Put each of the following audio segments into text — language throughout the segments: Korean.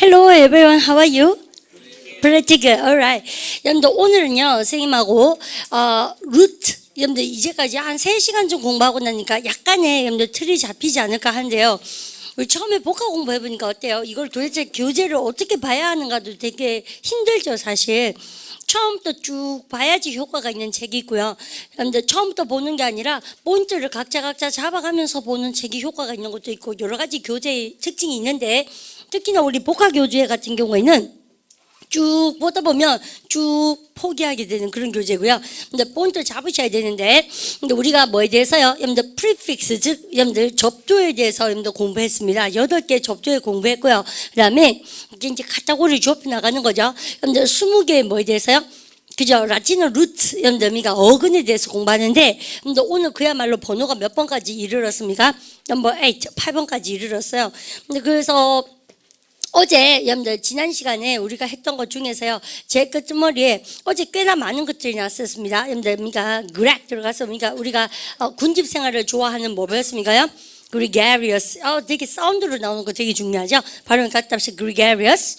Hello everyone, how are you? Pretty good, alright. 여러분들 오늘은요 선생님하고 루트 여러분들 이제까지 한 3시간 좀 공부하고 나니까 약간의 여러분들 틀이 잡히지 않을까 하는데요. 우리 처음에 복화 공부해보니까 어때요? 이걸 도대체 교재를 어떻게 봐야 하는가도 되게 힘들죠 사실. 처음부터 쭉 봐야지 효과가 있는 책이 있고요. 여러분들 처음부터 보는 게 아니라 포인트를 각자 잡아가면서 보는 책이 효과가 있는 것도 있고 여러 가지 교재의 특징이 있는데 특히나 우리 복화 교재 같은 경우에는 쭉 보다 보면 쭉 포기하게 되는 그런 교재고요. 근데 포인트 잡으셔야 되는데, 근데 우리가 뭐에 대해서요? 여러분들 프리픽스 즉 여러분들 접두에 대해서 여러분들 공부했습니다. 8개 접두에 공부했고요. 그다음에 이제 카테고리 좁혀 나가는 거죠. 여러분들 20개 뭐에 대해서요? 그죠? 라틴어 루트 여러분들 어근에 대해서 공부하는데, 근데 오늘 그야말로 번호가 몇 번까지 이르렀습니까? 넘버 8, 8번까지 이르렀어요. 근데 그래서 어제 여러분들 지난 시간에 우리가 했던 것 중에서요 제 끝머리에 어제 꽤나 많은 것들이 나왔었습니다. 여러분들 그렉 들어가서 우리가 군집 생활을 좋아하는 뭐 배웠습니까요? gregarious. 되게 사운드로 나오는 거 되게 중요하죠. 발음 갖다 합시다. gregarious.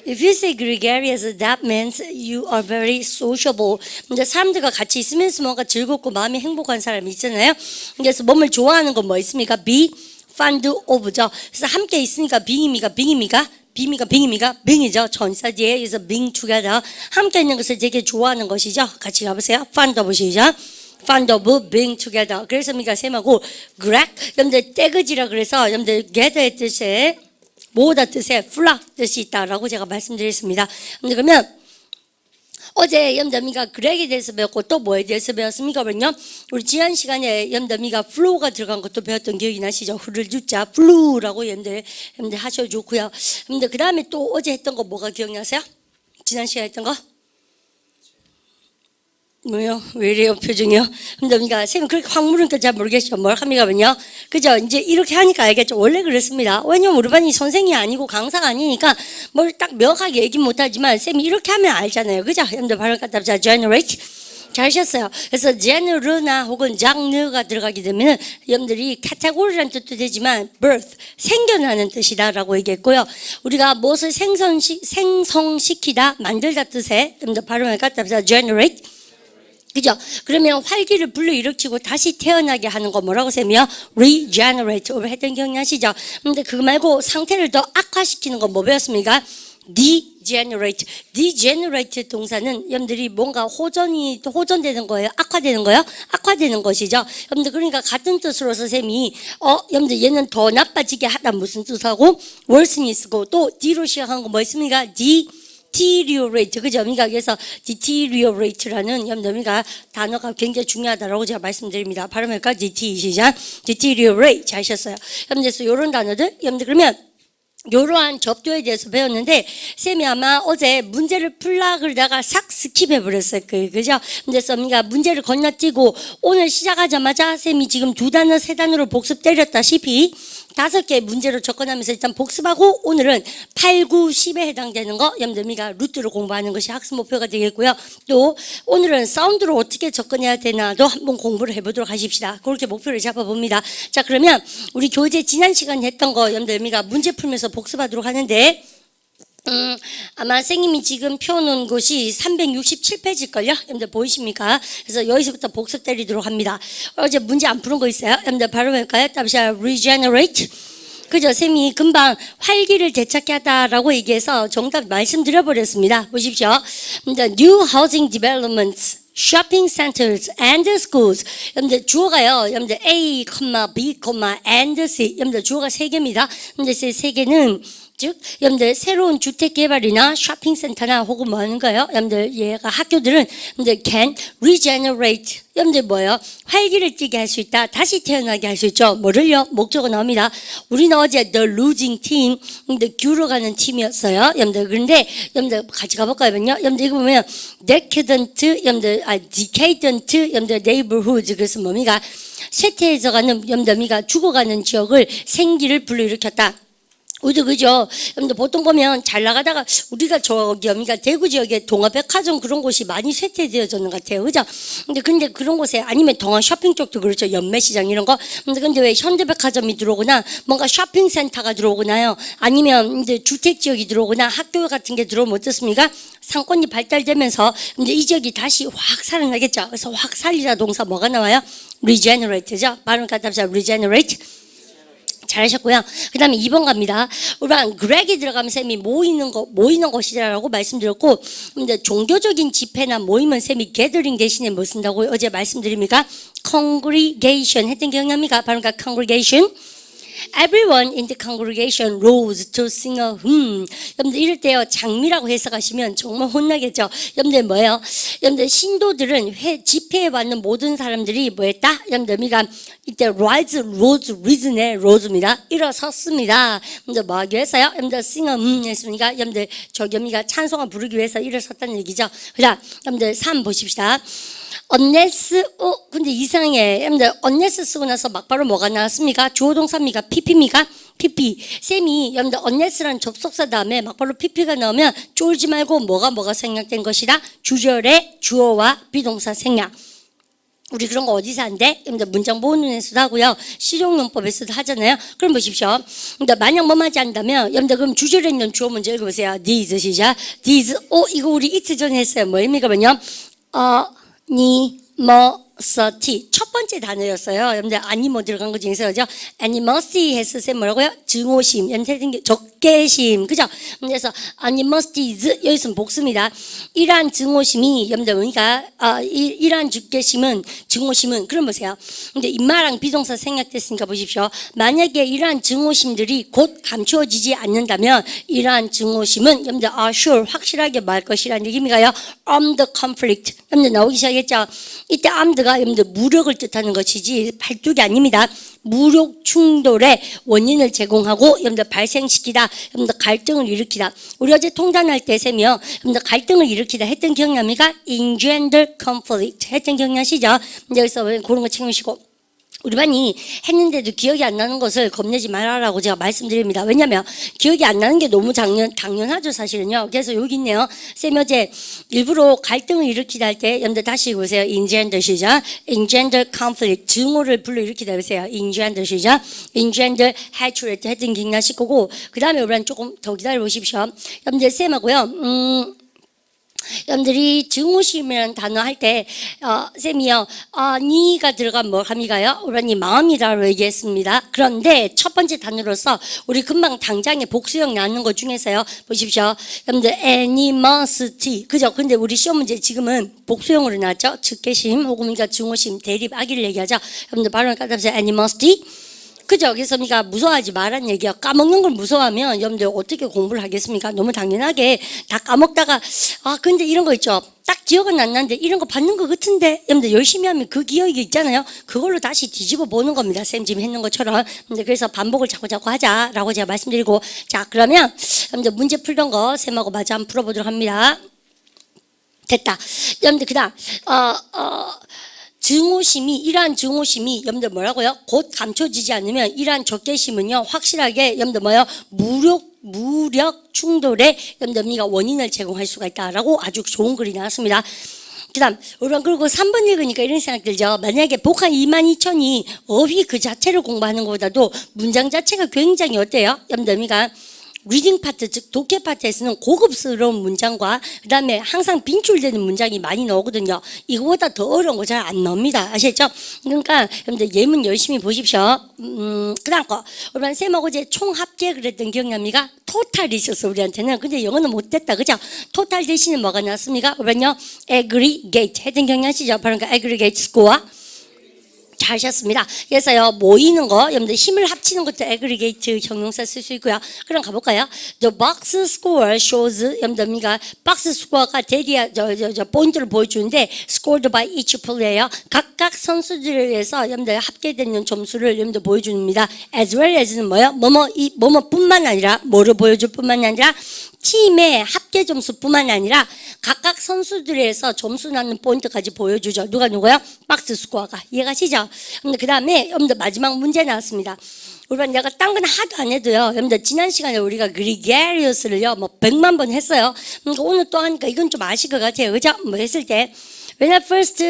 If you say gregarious, that means you are very sociable. 근데 사람들과 같이 있으면서 뭔가 즐겁고 마음이 행복한 사람이 있잖아요. 그래서 몸을 좋아하는 건 뭐 있습니까? be fond of죠. 그래서 함께 있으니까 빙입니까? 빙이죠. 전사지에 그래서 being together. 함께 있는 것을 되게 좋아하는 것이죠. 같이 가보세요. fond of시죠. fond of being together. 그래서 셈하고 greg 여러분들 떼그지라 그래서 여러분들 gather의 뜻에 모으다 뜻에 flock 뜻이 있다라고 제가 말씀드렸습니다. 그러면 어제 여러분들 그렉에 대해서 배웠고 또 뭐에 대해서 배웠습니까? 우리 지난 시간에 여러분들 플로우가 들어간 것도 배웠던 기억이 나시죠? 흐를 주자 플루라고 여러분들 하셔도 좋고요. 여러분들 그 다음에 또 어제 했던 거 뭐가 기억나세요? 지난 시간에 했던 거? 뭐요? 왜 이래요 표정이요? 근데 선생님 그렇게 확 물으니까 잘 모르겠죠. 뭘 합니까? 그죠? 이제 이렇게 하니까 알겠죠. 원래 그렇습니다. 왜냐면 우리 반이 선생이 아니고 강사가 아니니까 뭘 딱 명확하게 얘기 못하지만 쌤이 이렇게 하면 알잖아요. 그죠? 여러분들 발음 갖다 자 generate 잘하셨어요. 그래서 genre 혹은 장르가 들어가게 되면 여러분들이 카테고리라는 뜻도 되지만 birth 생겨나는 뜻이다라고 얘기했고요. 우리가 무엇을 생성시키다 만들다 뜻에 여러분들 발음을 갖다 자 generate 그죠? 그러면 활기를 불러일으키고 다시 태어나게 하는 거 뭐라고 쌤이요? regenerate 했던 기억나시죠? 근데 그거 말고 상태를 더 악화시키는 거 뭐 배웠습니까? degenerate 동사는 여러분들이 뭔가 호전되는 거예요? 악화되는 거예요? 악화되는 것이죠. 여러분들 그러니까 같은 뜻으로서 쌤이 여러분들 얘는 더 나빠지게 하다 무슨 뜻하고 worsen이 쓰고 또 D로 시작한 거 뭐 있습니까? deteriorate 그죠? 그래서 deteriorate라는 여러분들 단어가 굉장히 중요하다라고 제가 말씀드립니다. 발음할까? deteriorate 잘하셨어요. 여러분들 이런 단어들 여러분들 그러면 이러한 접두에 대해서 배웠는데 쌤이 아마 어제 문제를 풀라 그러다가 싹 스킵해 버렸어요. 그죠? 그래서 문제를 건너뛰고 오늘 시작하자마자 쌤이 지금 2단어 3단어로 복습 때렸다시피 5개 문제로 접근하면서 일단 복습하고 오늘은 8, 9, 10에 해당되는 거 여러분들 루트를 공부하는 것이 학습 목표가 되겠고요. 또 오늘은 사운드로 어떻게 접근해야 되나도 한번 공부를 해보도록 하십시다. 그렇게 목표를 잡아봅니다. 자 그러면 우리 교재 지난 시간에 했던 거 여러분들 문제 풀면서 복습하도록 하는데 아마 선생님이 지금 펴놓은 곳이 367페이지일걸요? 여러분들 보이십니까? 그래서 여기서부터 복습 때리도록 합니다. 어제 문제 안 푸는 거 있어요? 여러분들 바로 할까요? 다시 regenerate. 그죠? 쌤이 금방 활기를 되찾게 하다라고 얘기해서 정답 말씀드려버렸습니다. 보십시오. New housing developments, shopping centers and schools. 여러분들 주어가요. 여러분들 A, B, and C. 여러분들 주어가 3개입니다. 근데 3개는 즉 여러분들 새로운 주택 개발이나 쇼핑센터나 혹은 뭐 하는 거예요? 여러분들 얘가 학교들은 여러분들 can regenerate 여러분들 뭐예요? 활기를 띠게 할 수 있다. 다시 태어나게 할 수 있죠. 뭐를요? 목적어 나옵니다. 우리는 어제 the losing team, 규로가는 팀이었어요. 여러분들 그런데 여러분들 같이 가볼까요? 여러분들 이거 보면 decadent, decadent, 여러분들 neighborhood 그래서 뭡니까? 쇠퇴해져가는 여러분들 죽어가는 지역을 생기를 불러일으켰다. 우리도 그죠? 여러분들 보통 보면 잘 나가다가 우리가 저기 여기가 대구 지역에 동아백화점 그런 곳이 많이 쇠퇴되어졌는 것 같아요. 그죠? 근데 그런 곳에 아니면 동아 쇼핑 쪽도 그렇죠. 연매시장 이런 거. 근데 왜 현대백화점이 들어오거나 뭔가 쇼핑센터가 들어오거나요. 아니면 이제 주택 지역이 들어오거나 학교 같은 게 들어오면 어떻습니까? 상권이 발달되면서 이제 이 지역이 다시 확 살아나겠죠. 그래서 확 살리자 동사 뭐가 나와요? regenerate죠. 발음 갖다 합시다. regenerate. 잘하셨고요. 그 다음에 2번 갑니다. 우리가 그렉이 들어가면 쌤이 모이는 것이라고 말씀드렸고, 근데 종교적인 집회나 모임은 쌤이 gathering 대신에 뭐 쓴다고 어제 말씀드립니까? congregation 했던 기억납니까? 바로 그러니까 congregation. Everyone in the congregation rose to sing a hymn. 여러분들 이럴 때요 장미라고 해석하시면 정말 혼나겠죠. 여러분들 뭐예요? 여러분들 신도들은 집회에 왔는 모든 사람들이 뭐했다? 여러분들 우리가 이때 rose, reason의 rose입니다. 일어섰습니다. 여러분들 뭐 하기 위해서요? 여러분들 sing a hymn 했습니까? 여러분들 저기 우리가 찬송을 부르기 위해서 일어섰다는 얘기죠. 그다음 여러분들 3 보십시다. unless 근데 이상해. 여러분들 unless 쓰고 나서 막바로 뭐가 나왔습니까? 주어 동사입니까? pp입니까? pp. 쌤이 여러분들 unless라는 접속사 다음에 막바로 pp가 나오면 쫄지 말고 뭐가 생략된 것이다? 주절의 주어와 비동사 생략. 우리 그런 거 어디서 한대? 여러분들 문장 보호문에서도 하고요. 실용용법에서도 하잖아요. 그럼 보십시오. 근데 만약 뭐 맞지 않다면 여러분들 그럼 주절에 있는 주어 문제 읽어보세요. these 시작. these 이거 우리 이틀 전에 했어요. 뭐입니까? animosity 첫 번째 단어였어요. 여러분들 아니모 들어간 거 중에서 그죠? animosity 했을 때 뭐라고요? 증오심, 적개심, 그죠? 그래서 animosities 여기서는 복수입니다. 이러한 증오심이 여러분들 우리가 이러한 증오심은 그럼 보세요. 근데 인마랑 비동사 생략됐으니까 보십시오. 만약에 이러한 증오심들이 곧 감추어지지 않는다면 이러한 증오심은 여러분들 sure 확실하게 말 것이라는 얘기입니까요? armed conflict 여러분들 나오기 시작했죠. 이때 armed가 여러분들 무력을 뜻하는 것이지 발뚝이 아닙니다. 무력 충돌의 원인을 제공하고 여러분들 발생시키다, 여러분들 갈등을 일으키다. 우리 어제 통단할 때 쌤이요, 여러분들 갈등을 일으키다 했던 기억납니까? engender conflict 했던 기억나시죠? 여기서 그런 거 챙기시고. 우리 반이 했는데도 기억이 안 나는 것을 겁내지 말아라고 제가 말씀드립니다. 왜냐하면 기억이 안 나는 게 너무 당연하죠 사실은요. 그래서 여기 있네요. 쌤이 어제 일부러 갈등을 일으키다 할 때 여러분들 다시 읽으세요. engender 시작. engender conflict 증오를 불러일으키다 보세요. engender 시작. engender hatred 했던 기억나실 거고 그 다음에 우리는 조금 더 기다려 보십시오. 여러분들 쌤하고요. 여러분들이 증오심이라는 단어 할 때 쌤이요 니가 들어간 뭐 합니까요? 우리 마음이라고 얘기했습니다. 그런데 첫 번째 단어로서 우리 금방 당장에 복수형 나오는 것 중에서요 보십시오. 여러분들 animosity 그죠? 근데 우리 시험 문제 지금은 복수형으로 나왔죠. 적개심 혹은 그러니까 증오심 대립 악의를 얘기하죠. 여러분들 발음 까다보세요. animosity 그죠? 그래서 우리가 무서워하지 말라는 얘기야. 까먹는 걸 무서워하면 여러분들 어떻게 공부를 하겠습니까? 너무 당연하게 다 까먹다가 근데 이런 거 있죠. 딱 기억은 안 나는데 이런 거 받는 거 같은데 여러분들 열심히 하면 그 기억이 있잖아요. 그걸로 다시 뒤집어 보는 겁니다. 쌤 지금 했는 것처럼. 그래서 반복을 자꾸 하자라고 제가 말씀드리고 자 그러면 여러분들 문제 풀던 거 쌤하고 마저 한번 풀어보도록 합니다. 됐다. 여러분들 그다음 이러한 증오심이 여러분들 뭐라고요? 곧 감춰지지 않으면 이러한 적개심은요 확실하게 여러분들 뭐요? 무력 충돌에 여러분들 우리가 원인을 제공할 수가 있다라고 아주 좋은 글이 나왔습니다. 그다음 우리가 그리고 3번 읽으니까 이런 생각 들죠. 만약에 복한 22,000이 어휘 그 자체를 공부하는 것보다도 문장 자체가 굉장히 어때요? 여러분들 우리가 리딩 파트 즉 독해 파트에서는 고급스러운 문장과 그 다음에 항상 빈출되는 문장이 많이 나오거든요. 이거보다 더 어려운 거 잘 안 나옵니다. 아시겠죠? 그러니까 여러분들 예문 열심히 보십시오. 그 다음 거 우리 쌤하고 이제 총 합계 그랬던 기억납니까? 토탈이 있었어 우리한테는. 근데 영어는 못됐다 그죠? 토탈 대신에 뭐가 나왔습니까? 우리는요 aggregate 했던 기억나시죠? 바로 그러니까 aggregate score 잘하셨습니다. 그래서요 모이는 거 여러분들 힘을 합치는 것도 aggregate 형용사 쓸 수 있고요. 그럼 가볼까요? The box score shows 여러분들 우리가 box score가 대리야 포인트를 보여주는데 scored by each player예요. 각각 선수들에 의해서 여러분들 합계되는 점수를 여러분들 보여줍니다. as well as는 뭐요? 뭐뭐뿐만 아니라 뭐를 보여줄 뿐만 아니라 팀의 합계 점수뿐만 아니라 각각 선수들에 의해서 점수 나는 포인트까지 보여주죠. 누구요? 박스 스코어가. 이해가시죠? 그 다음에 여러분들 마지막 문제 나왔습니다. 우리가 내가 딴 건 하도 안 해도요. 여러분들 지난 시간에 우리가 gregarious를요 뭐 100만 번 했어요. 그러니까 오늘 또 하니까 이건 좀 아실 것 같아요. 그죠? 뭐 했을 때 When I first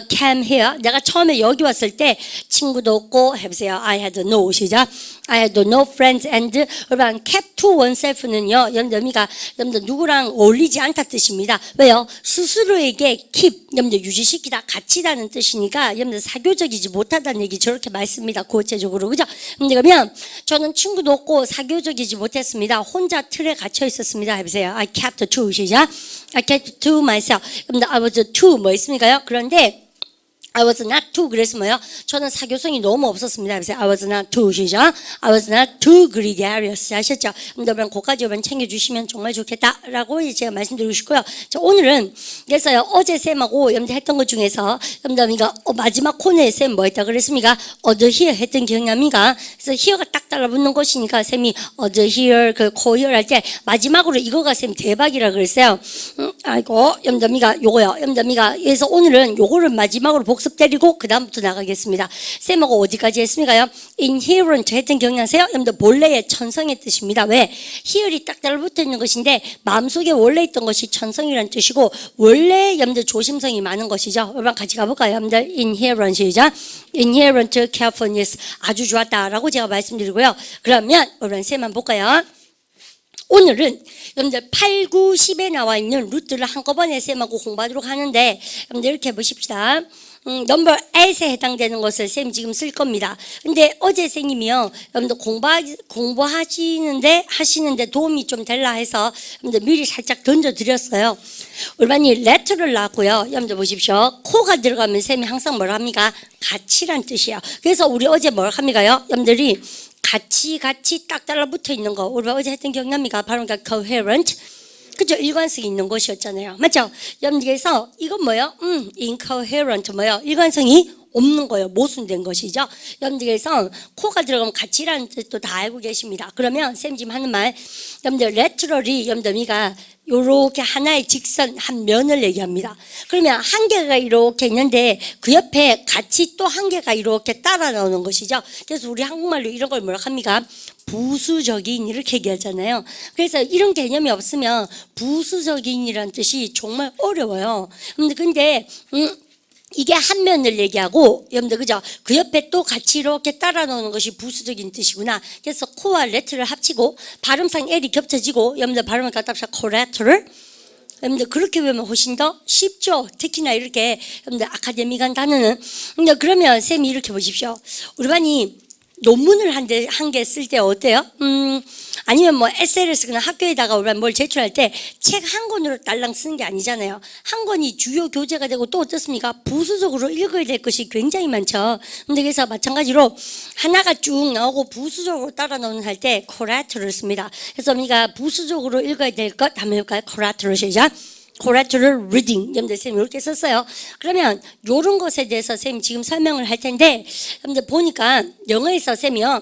came here, 내가 처음에 여기 왔을 때 친구도 없고 해보세요. I had no 시작. I had no friends and 여러분 kept to oneself는요. 여러분들 누구랑 어울리지 않다 뜻입니다. 왜요? 스스로에게 keep 여러분들 유지시키다 갇히다는 뜻이니까 여러분들 사교적이지 못하다는 얘기 저렇게 말습니다. 구체적으로 그죠? 그러면 저는 친구도 없고 사교적이지 못했습니다. 혼자 틀에 갇혀 있었습니다. 해보세요. I kept to 시작. I kept to myself. 여러분들 I was to 뭐 있습니까요? 그런데 I was not too 그래서 뭐요? 저는 사교성이 너무 없었습니다. 그래서 I was not too 시작. I was not too gregarious 아셨죠? 여러분 그까지 여러분 챙겨주시면 정말 좋겠다라고 제가 말씀드리고 싶고요. 자, 오늘은 그래서요 어제 쌤하고 여러분들 했던 것 중에서 여러분들 이거 마지막 코너에 쌤 뭐 했다 그랬습니까? the here 했던 기억납니까? 그래서 here가 딱 달라붙는 것이니까 쌤이 the here 그 co-here 할 때 마지막으로 이거가 쌤 대박이라 그랬어요. 아이고 여러분들 요거요. 여러분들 그래서 오늘은 요거를 마지막으로 복습 때리고 그 다음부터 나가겠습니다. 쌤하고 어디까지 했습니까요? inherent 했던 기억나세요? 여러분들 본래의 천성의 뜻입니다. 왜? here이 딱 달라붙어 있는 것인데 마음속에 원래 있던 것이 천성이라는 뜻이고 원래 여러분들 조심성이 많은 것이죠. 여러분 같이 가볼까요? 여러분들 inherent 시작. inherent carefulness 아주 좋았다라고 제가 말씀드리고요. 그러면 여러분 쌤만 볼까요? 오늘은 여러분들 8, 9, 10에 나와 있는 루트를 한꺼번에 쌤하고 공부하도록 하는데 여러분들 이렇게 보십시다. 넘버 8에 해당되는 것을 쌤 지금 쓸 겁니다. 근데 어제 쌤이요 여러분들 하시는데 도움이 좀 될라 해서 여러분들 미리 살짝 던져드렸어요. 우리반이 레터를 나왔고요. 여러분들 보십시오. 코가 들어가면 쌤이 항상 뭘 합니까? 같이란 뜻이에요. 그래서 우리 어제 뭘 합니까요? 여러분들이 같이 딱 달라붙어 있는 거 우리 어제 했던 기억납니까? 바로 그러니까 coherent 그죠? 일관성이 있는 것이었잖아요. 맞죠? 여러분들께서 이건 뭐예요? incoherent 뭐예요? 일관성이 없는 거예요. 모순된 것이죠. 여러분들께서 코가 들어가면 같이라는 뜻도 다 알고 계십니다. 그러면 쌤 지금 하는 말 여러분들 laterally 여러분들 요렇게 하나의 직선 한 면을 얘기합니다. 그러면 한 개가 이렇게 있는데 그 옆에 같이 또 한 개가 이렇게 따라 나오는 것이죠. 그래서 우리 한국말로 이런 걸 뭐라 합니까? 부수적인 이렇게 얘기하잖아요. 그래서 이런 개념이 없으면 부수적인이라는 뜻이 정말 어려워요. 근데 이게 한 면을 얘기하고 여러분들 그죠? 그 옆에 또 같이 이렇게 따라 놓는 것이 부수적인 뜻이구나. 그래서 코와 레트를 합치고 발음상 L이 겹쳐지고 여러분들 발음을 갖다 합쳐 코레트를 여러분들 그렇게 외우면 훨씬 더 쉽죠. 특히나 이렇게 여러분들 아카데미간 단어는 그러면 쌤이 이렇게 보십시오. 우리 반이 논문을 한 개 쓸 때 어때요? 아니면 뭐 에세이를 쓰거나 학교에다가 우리가 뭘 제출할 때 책 한 권으로 딸랑 쓰는 게 아니잖아요. 한 권이 주요 교재가 되고 또 어떻습니까? 부수적으로 읽어야 될 것이 굉장히 많죠. 근데 그래서 마찬가지로 하나가 쭉 나오고 부수적으로 따라 나오는 할 때 collateral을 씁니다. 그래서 우리가 부수적으로 읽어야 될 것 한번 해볼까요? collateral 시작. collateral reading 여러분들 쌤이 이렇게 썼어요. 그러면 이런 것에 대해서 쌤이 지금 설명을 할 텐데 여러분들 보니까 영어에서 쌤이요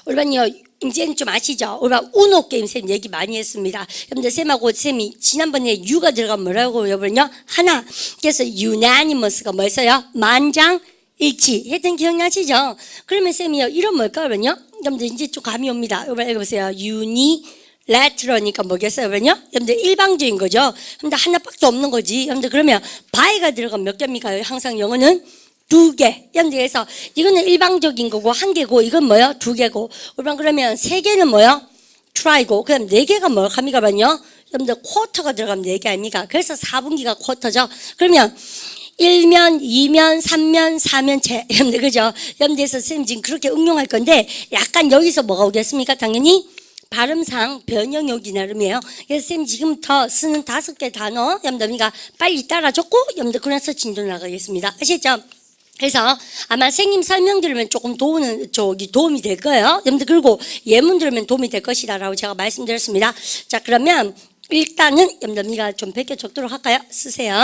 우리반요 이제는 좀 아시죠? 우리반 우노 게임 쌤 얘기 많이 했습니다. 여러분들 쌤하고 쌤이 지난번에 U가 들어가면 뭐라고 여러분요? 하나. 그래서 unanimous가 뭐였어요? 만장일치 했던 기억나시죠? 그러면 쌤이요 이런 뭘까요? 여러분들 이제 좀 감이 옵니다. 여러분 보세요. 레트러니까 뭐겠어요? 여러분들 일방적인 거죠. 여러분들 하나밖에 없는 거지. 여러분들 그러면 by가 들어가면 몇 개입니까? 항상 영어는 2개. 여러분들에서 이거는 일방적인 거고 한 개고 이건 뭐요? 2개고. 그러면 3개는 뭐요? try고. 그럼 4개가 뭐 합니까요? 여러분들 쿼터가 들어가면 4개 아닙니까? 그래서 4분기가 쿼터죠. 그러면 1면, 2면, 3면, 4면체. 여러분들 그죠? 여러분들에서 선생님 지금 그렇게 응용할 건데 약간 여기서 뭐가 오겠습니까? 당연히 발음상 변형욕이 나름이에요. 그래서 쌤 지금부터 쓰는 5개 단어 여러분들 빨리 따라줬고 여러분들 그래서 진도 나가겠습니다. 아시죠? 그래서 아마 선생님 설명 들으면 조금 도움이 될 거예요. 여러분들 그리고 예문 들으면 도움이 될 것이다라고 제가 말씀드렸습니다. 자 그러면 일단은 여러분들 좀 베껴 적도록 할까요? 쓰세요.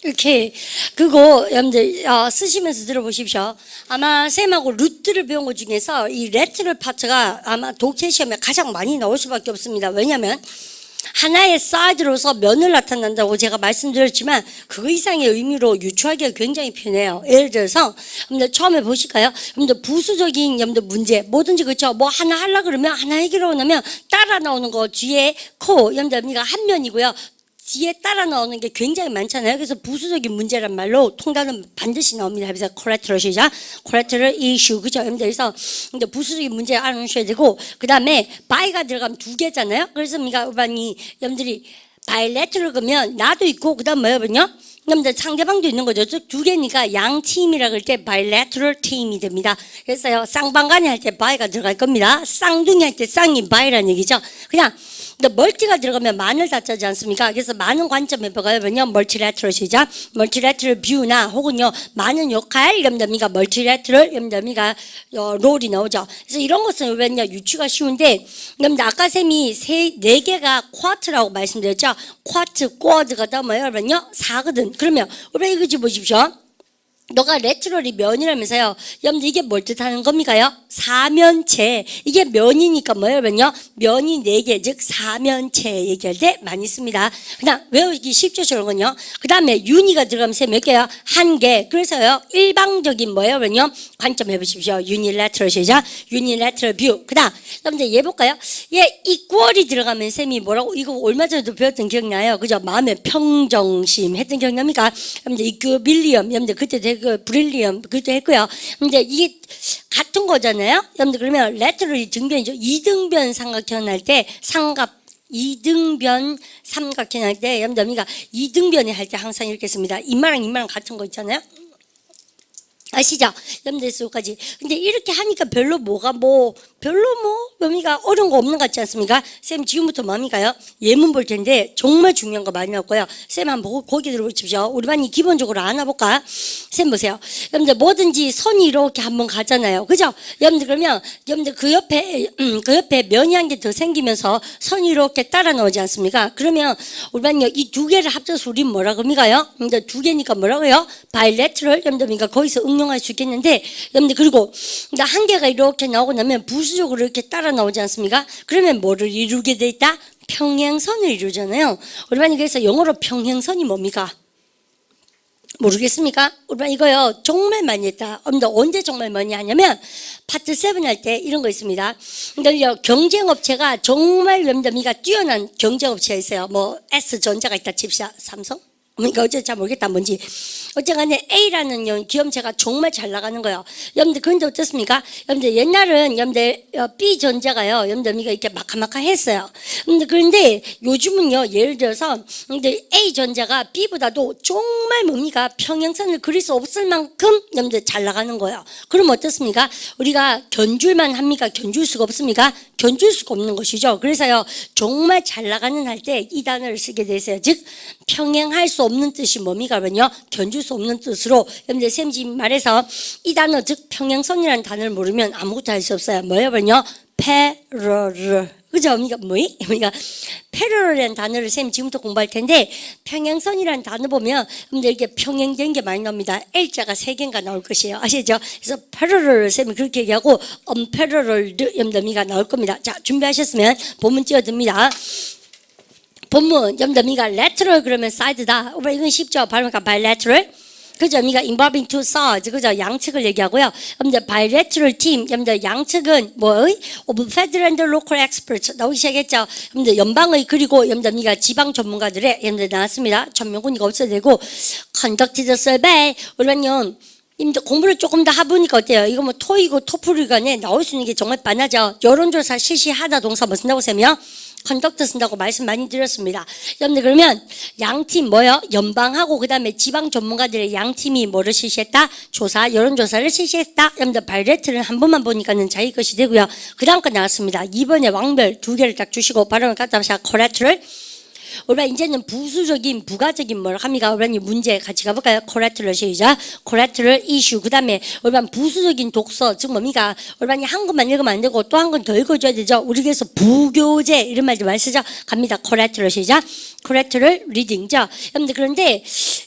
이렇게 그거 여러분들 쓰시면서 들어보십시오. 아마 쌤하고 루트를 배운 것 중에서 이 레트럴 파트가 아마 독해 시험에 가장 많이 나올 수밖에 없습니다. 왜냐하면 하나의 사이드로서 면을 나타낸다고 제가 말씀드렸지만 그 이상의 의미로 유추하기가 굉장히 편해요. 예를 들어서 여러분들 처음에 보실까요? 여러분들 부수적인 여러분들 문제 뭐든지 그렇죠. 뭐 하나 하려고 그러면 하나 해결하고 나면 따라 나오는 거 뒤에 코 여러분들 한 면이고요. 뒤에 따라 나오는 게 굉장히 많잖아요. 그래서 부수적인 문제란 말로 통단은 반드시 나옵니다. 그래서 collateral 시작, collateral issue 그죠? 그래서 근데 부수적인 문제 알아놓으셔야 되고 그 다음에 by가 들어가면 두 개잖아요. 그래서 일반이 여러분들이 bilateral 그러면 나도 있고 그 다음 뭐였냐? 여러분들 상대방도 있는 거죠. 즉 두 개니까 양 팀이라 그럴 때 bilateral team이 됩니다. 그래서요 쌍방간이 할 때 by가 들어갈 겁니다. 쌍둥이 할 때 쌍이 by라는 얘기죠. 그냥 근데 멀티가 들어가면 많을 다짜지 않습니까? 그래서 많은 관점에 뭐가요? 멀티레트럴 시작, 멀티레트럴 뷰나 혹은요 많은 역할 염담이가 멀티레트럴 염담이가 롤이 나오죠. 그래서 이런 것은 왜냐 유추가 쉬운데, 그런데 아까 쌤이 네 개가 쿼트라고 말씀드렸죠. 쿼트, 쿼드가 다 뭐예요? 여러분요 4거든. 그러면 우리 이거 좀 보십시오. 너가 레트럴이 면이라면서요. 여러분들 이게 뭘 뜻하는 겁니까요? 사면체. 이게 면이니까 뭐예요? 면이 4개, 즉 사면체 얘기할 때 많이 씁니다. 그냥 외우기 쉽죠, 저런 건요. 그 다음에 유니가 들어가면 몇 개요? 1개. 그래서요 일방적인 뭐예요? 관점 해보십시오. 유니레트럴 시작, 유니레트럴 뷰. 그 다음 여러분들 얘 볼까요? 얘 이퀄이 들어가면 쌤이 뭐라고 이거 얼마 전에도 배웠던 기억나요? 그죠? 마음의 평정심 했던 기억납니까? 여러분들 이큐빌리엄 여러분들 그때 그 브릴리엄 그것도 했고요. 근데 이게 같은 거잖아요. 여러분들 그러면 레트럴이 등변이죠. 이등변 삼각형 날 때 이등변 삼각형 할 때 여러분들 이등변이 할 때 항상 이렇게 씁니다. 인마랑 같은 거 있잖아요. 아시죠? 여러분들 수까지. 근데 이렇게 하니까 별로 의미가 어려운 거 없는 것 같지 않습니까? 쌤 지금부터 뭡니까요? 예문 볼 텐데 정말 중요한 거 많이 나왔고요. 쌤 한번 보고 고개 들어보십시오. 우리 반이 기본적으로 알아볼까? 쌤 보세요. 여러분들 뭐든지 선이 이렇게 한번 가잖아요. 그죠? 여러분들 그러면 여러분들 그 옆에 면이 한 개 더 생기면서 선이 이렇게 따라 나오지 않습니까? 그러면 우리 반이 이 두 개를 합쳐서 우리는 뭐라고 합니까요? 근데 두 개니까 뭐라고요? 바이레트럴 여러분들 거기서 응용할 수 있겠는데 여러분들 그리고 한 개가 이렇게 나오고 나면 부수적으로 이렇게 따라 나오지 않습니까? 그러면 뭐를 이루게 돼 있다? 평행선을 이루잖아요. 우리 반이 그래서 영어로 평행선이 뭡니까? 모르겠습니까? 우리 반 이거요 정말 많이 했다. 언제 정말 많이 하냐면 파트 7 할 때 이런 거 있습니다. 근데 경쟁업체가 정말 염담이가 뛰어난 경쟁업체가 있어요. 뭐 S전자가 있다 칩시다. 삼성? 그러니까 어째 잘 모르겠다 뭔지. 어쨌간에 A라는 기업체가 정말 잘 나가는 거예요. 여러분들 그런데 어떻습니까? 여러분들 옛날은 여러분들 B전자가요 여러분들 이렇게 마카마카했어요. 그런데 요즘은요 예를 들어서 근데 A전자가 B보다도 정말 뭡니까 평행선을 그릴 수 없을 만큼 여러분들 잘 나가는 거예요. 그럼 어떻습니까? 우리가 견줄만 합니까? 견줄 수가 없습니까? 견줄 수가 없는 것이죠. 그래서요 정말 잘 나가는 할 때 이 단어를 쓰게 되세요. 즉 평행할 수 없는 뜻이 뭡니까? 견줄 수 없는 뜻으로 여러분들 쌤지 말해서 이 단어 즉 평행선이라는 단어를 모르면 아무것도 할 수 없어요. 뭐예요? 패러럴. 그죠? 그러니까 패러럴이라는 단어를 쌤 지금부터 공부할 텐데 평행선이라는 단어 보면 여러분들 이렇게 평행된 게 많이 나옵니다. L자가 3개인가 나올 것이에요. 아시죠? 그래서 패러럴을 쌤이 그렇게 얘기하고 unparalleled 여러분들 나올 겁니다. 자 준비하셨으면 본문 띄워듭니다. 본문 염담이가 lateral 그러면 side다. 이건 쉽죠. 발음가 bilateral. 그죠? involving two sides. 그죠? 양측을 얘기하고요. 염담 bilateral team. 염담 양측은 of federal and local experts 나오기 시작했죠. 염담 연방의 그리고 염담이가 지방 전문가들의 염담 나왔습니다. 전면군이가 없어야 되고 conducted a survey. 우리는요. 공부를 조금 더 해보니까 어때요? 이거 토이고 토플 간에 나올 수 있는 게 정말 많아져. 여론조사 실시하다 동사 뭐 쓴다고 쌤이요? 컨덕트 쓴다고 말씀 많이 드렸습니다. 여러분들 그러면 양팀 연방하고 그 다음에 지방 전문가들의 양팀이 뭐를 실시했다? 여론조사를 실시했다. 여러분들 바이레트를 한 번만 보니까는 자기 것이 되고요. 그 다음 거 나왔습니다. 2번에 왕별 2개를 딱 주시고 발음을 갖다 하시고 코레트를 우리가 이제는 부가적인 뭘 합니까? 우리가 문제 같이 가볼까요? 코레트럴 시작. 코레트럴 이슈. 그 다음에 우리가 부수적인 독서, 즉 뭡니까? 우리가 한 것만 읽으면 안 되고 또 한 건 더 읽어줘야 되죠. 우리 그래서 부교재 이런 말도 많이 쓰죠. 갑니다. 코레트럴 시작. 코레트럴 리딩죠. 여러분들 그런데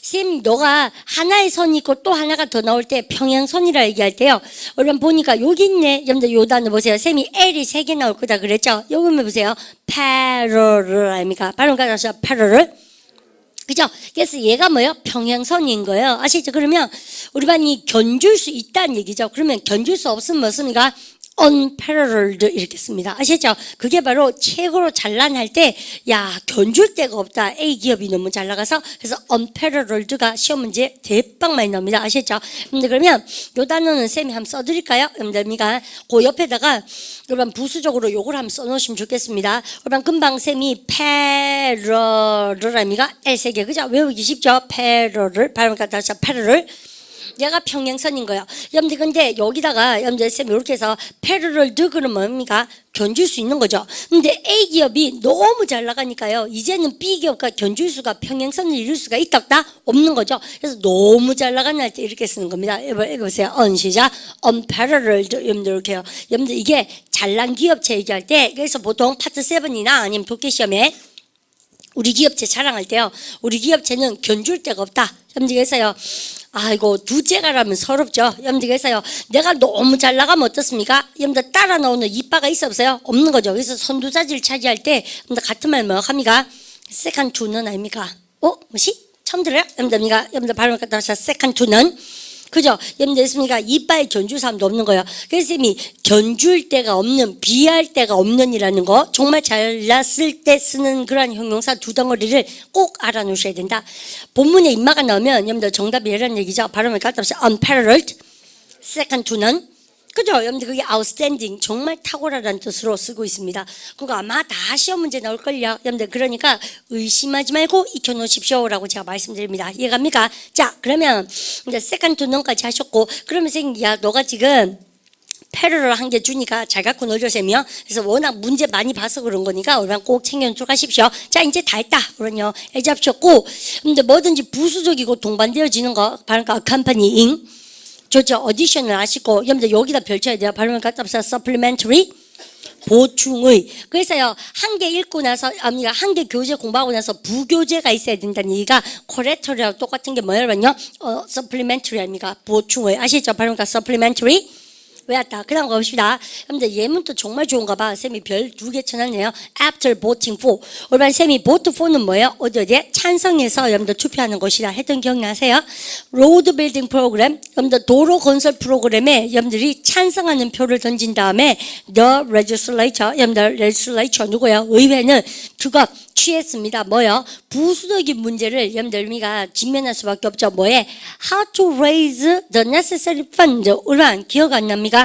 쌤, 너가 하나의 선이 있고 또 하나가 더 나올 때 평행선이라 얘기할 때요. 여러분 보니까 여기 있네. 여러분들 요 단어 보세요. 쌤이 L이 3개 나올 거다 그랬죠? 여기 보면 보세요. parallel 아닙니까? 발음 가져서 parallel. 그죠? 그래서 얘가 뭐예요? 평행선인 거예요. 아시죠? 그러면 우리 반이 견줄 수 있다는 얘기죠. 그러면 견줄 수 없으면 뭐습니까? unparalleled 이렇게 씁니다. 아시죠? 그게 바로 최고로 잘 나갈 때, 야, 견줄 데가 없다. A 기업이 너무 잘 나가서, 그래서 unparalleled가 시험 문제 대빵 많이 나옵니다. 아시죠? 근데 그러면 요 단어는 쌤이 한번 써드릴까요? 여러분들, 그 옆에다가 여러분 부수적으로 요걸 한번 써놓으시면 좋겠습니다. 여러분 금방 쌤이 parallel입니다. L3개, 그죠? 외우기 쉽죠? parallel, 발음 갖다서 parallel. 얘가 평행선인 거예요. 여러분들 근데 여기다가 여러분들 쌤 이렇게 해서 패러럴드 그러면 뭡니까? 견줄 수 있는 거죠. 근데 A 기업이 너무 잘 나가니까요. 이제는 B 기업과 견줄 수가 평행선을 이룰 수가 있다 없다? 없는 거죠. 그래서 너무 잘 나가는 할 때 이렇게 쓰는 겁니다. 여러분 보세요. 시작. unparalleled 여러분들 이렇게요. 여러분들 이게 잘난 기업체 얘기할 때 그래서 보통 파트 7이나 아니면 독해 시험에 우리 기업체 자랑할 때요. 우리 기업체는 견줄 데가 없다. 여러분들 그래서요. 아이고 두째가라면 서럽죠. 여러분들 그래서요. 내가 너무 잘 나가면 어떻습니까? 여러분들 따라 나오는 이빠가 있어 없어요? 없는 거죠. 그래서 선두자질 차지할 때 여러분들 같은 말 뭐 합니까? second to는 아닙니까? 뭐시? 처음 들어요? 여러분들 발음 갖다 하셔. second to는 그죠? 여러분들 있습니까? 이빠에 견줄 사람도 없는 거예요. 그래서 이미 견줄 데가 없는, 비할 데가 없는이라는 거, 정말 잘났을 때 쓰는 그러한 형용사 두 덩어리를 꼭 알아놓으셔야 된다. 본문에 인마가 나오면 여러분들 정답이 이런 얘기죠. 발음을 갖다 없이 unparalleled, second to는 그죠? 여러분들 그게 outstanding, 정말 탁월하다는 뜻으로 쓰고 있습니다. 그거 아마 다 시험 문제 나올걸요. 여러분들 그러니까 의심하지 말고 익혀놓으십시오라고 제가 말씀드립니다. 이해갑니까? 자, 그러면 이제 second to none까지 하셨고, 그러면 선생님, 야, 너가 지금 패러럴 한 개 주니까 잘 갖고 놀려세며 그래서 워낙 문제 많이 봐서 그런 거니까 우리랑 꼭 챙겨놓도록 하십시오. 자, 이제 다 했다. 그러요. 애 잡혔고, 근데 뭐든지 부수적이고 동반되어지는 거, 바로 accompanying 좋죠. 어디션을 아시고 여러분들 여기다 펼쳐야 돼요. 발음을 갖다 써서 supplementary 보충의. 그래서요 한 개 읽고 나서 한 개 교재 공부하고 나서 부교재가 있어야 된다는 얘기가 collateral하고 똑같은 게 뭐냐면요. supplementary 아닙니까? 보충의. 아시죠? 발음과 supplementary. 외웠다. 그 다음 가봅시다. 여러분들 예문도 정말 좋은가 봐. 쌤이 별 2개 쳐놨네요. After voting for. 올바른 쌤이 vote for는 뭐예요? 어디에? 찬성해서 여러분들 투표하는 것이라 했던 기억나세요? Road building program. 여러분들 도로 건설 프로그램에 여러분들이 찬성하는 표를 던진 다음에 the legislature. 여러분들 legislature 누구예요? 의회는 그거 취했습니다. 뭐요? 부수적인 문제를 여러분들 우리가 직면할 수밖에 없죠. 뭐에? How to raise the necessary fund. 올바른 기억 안 납니까?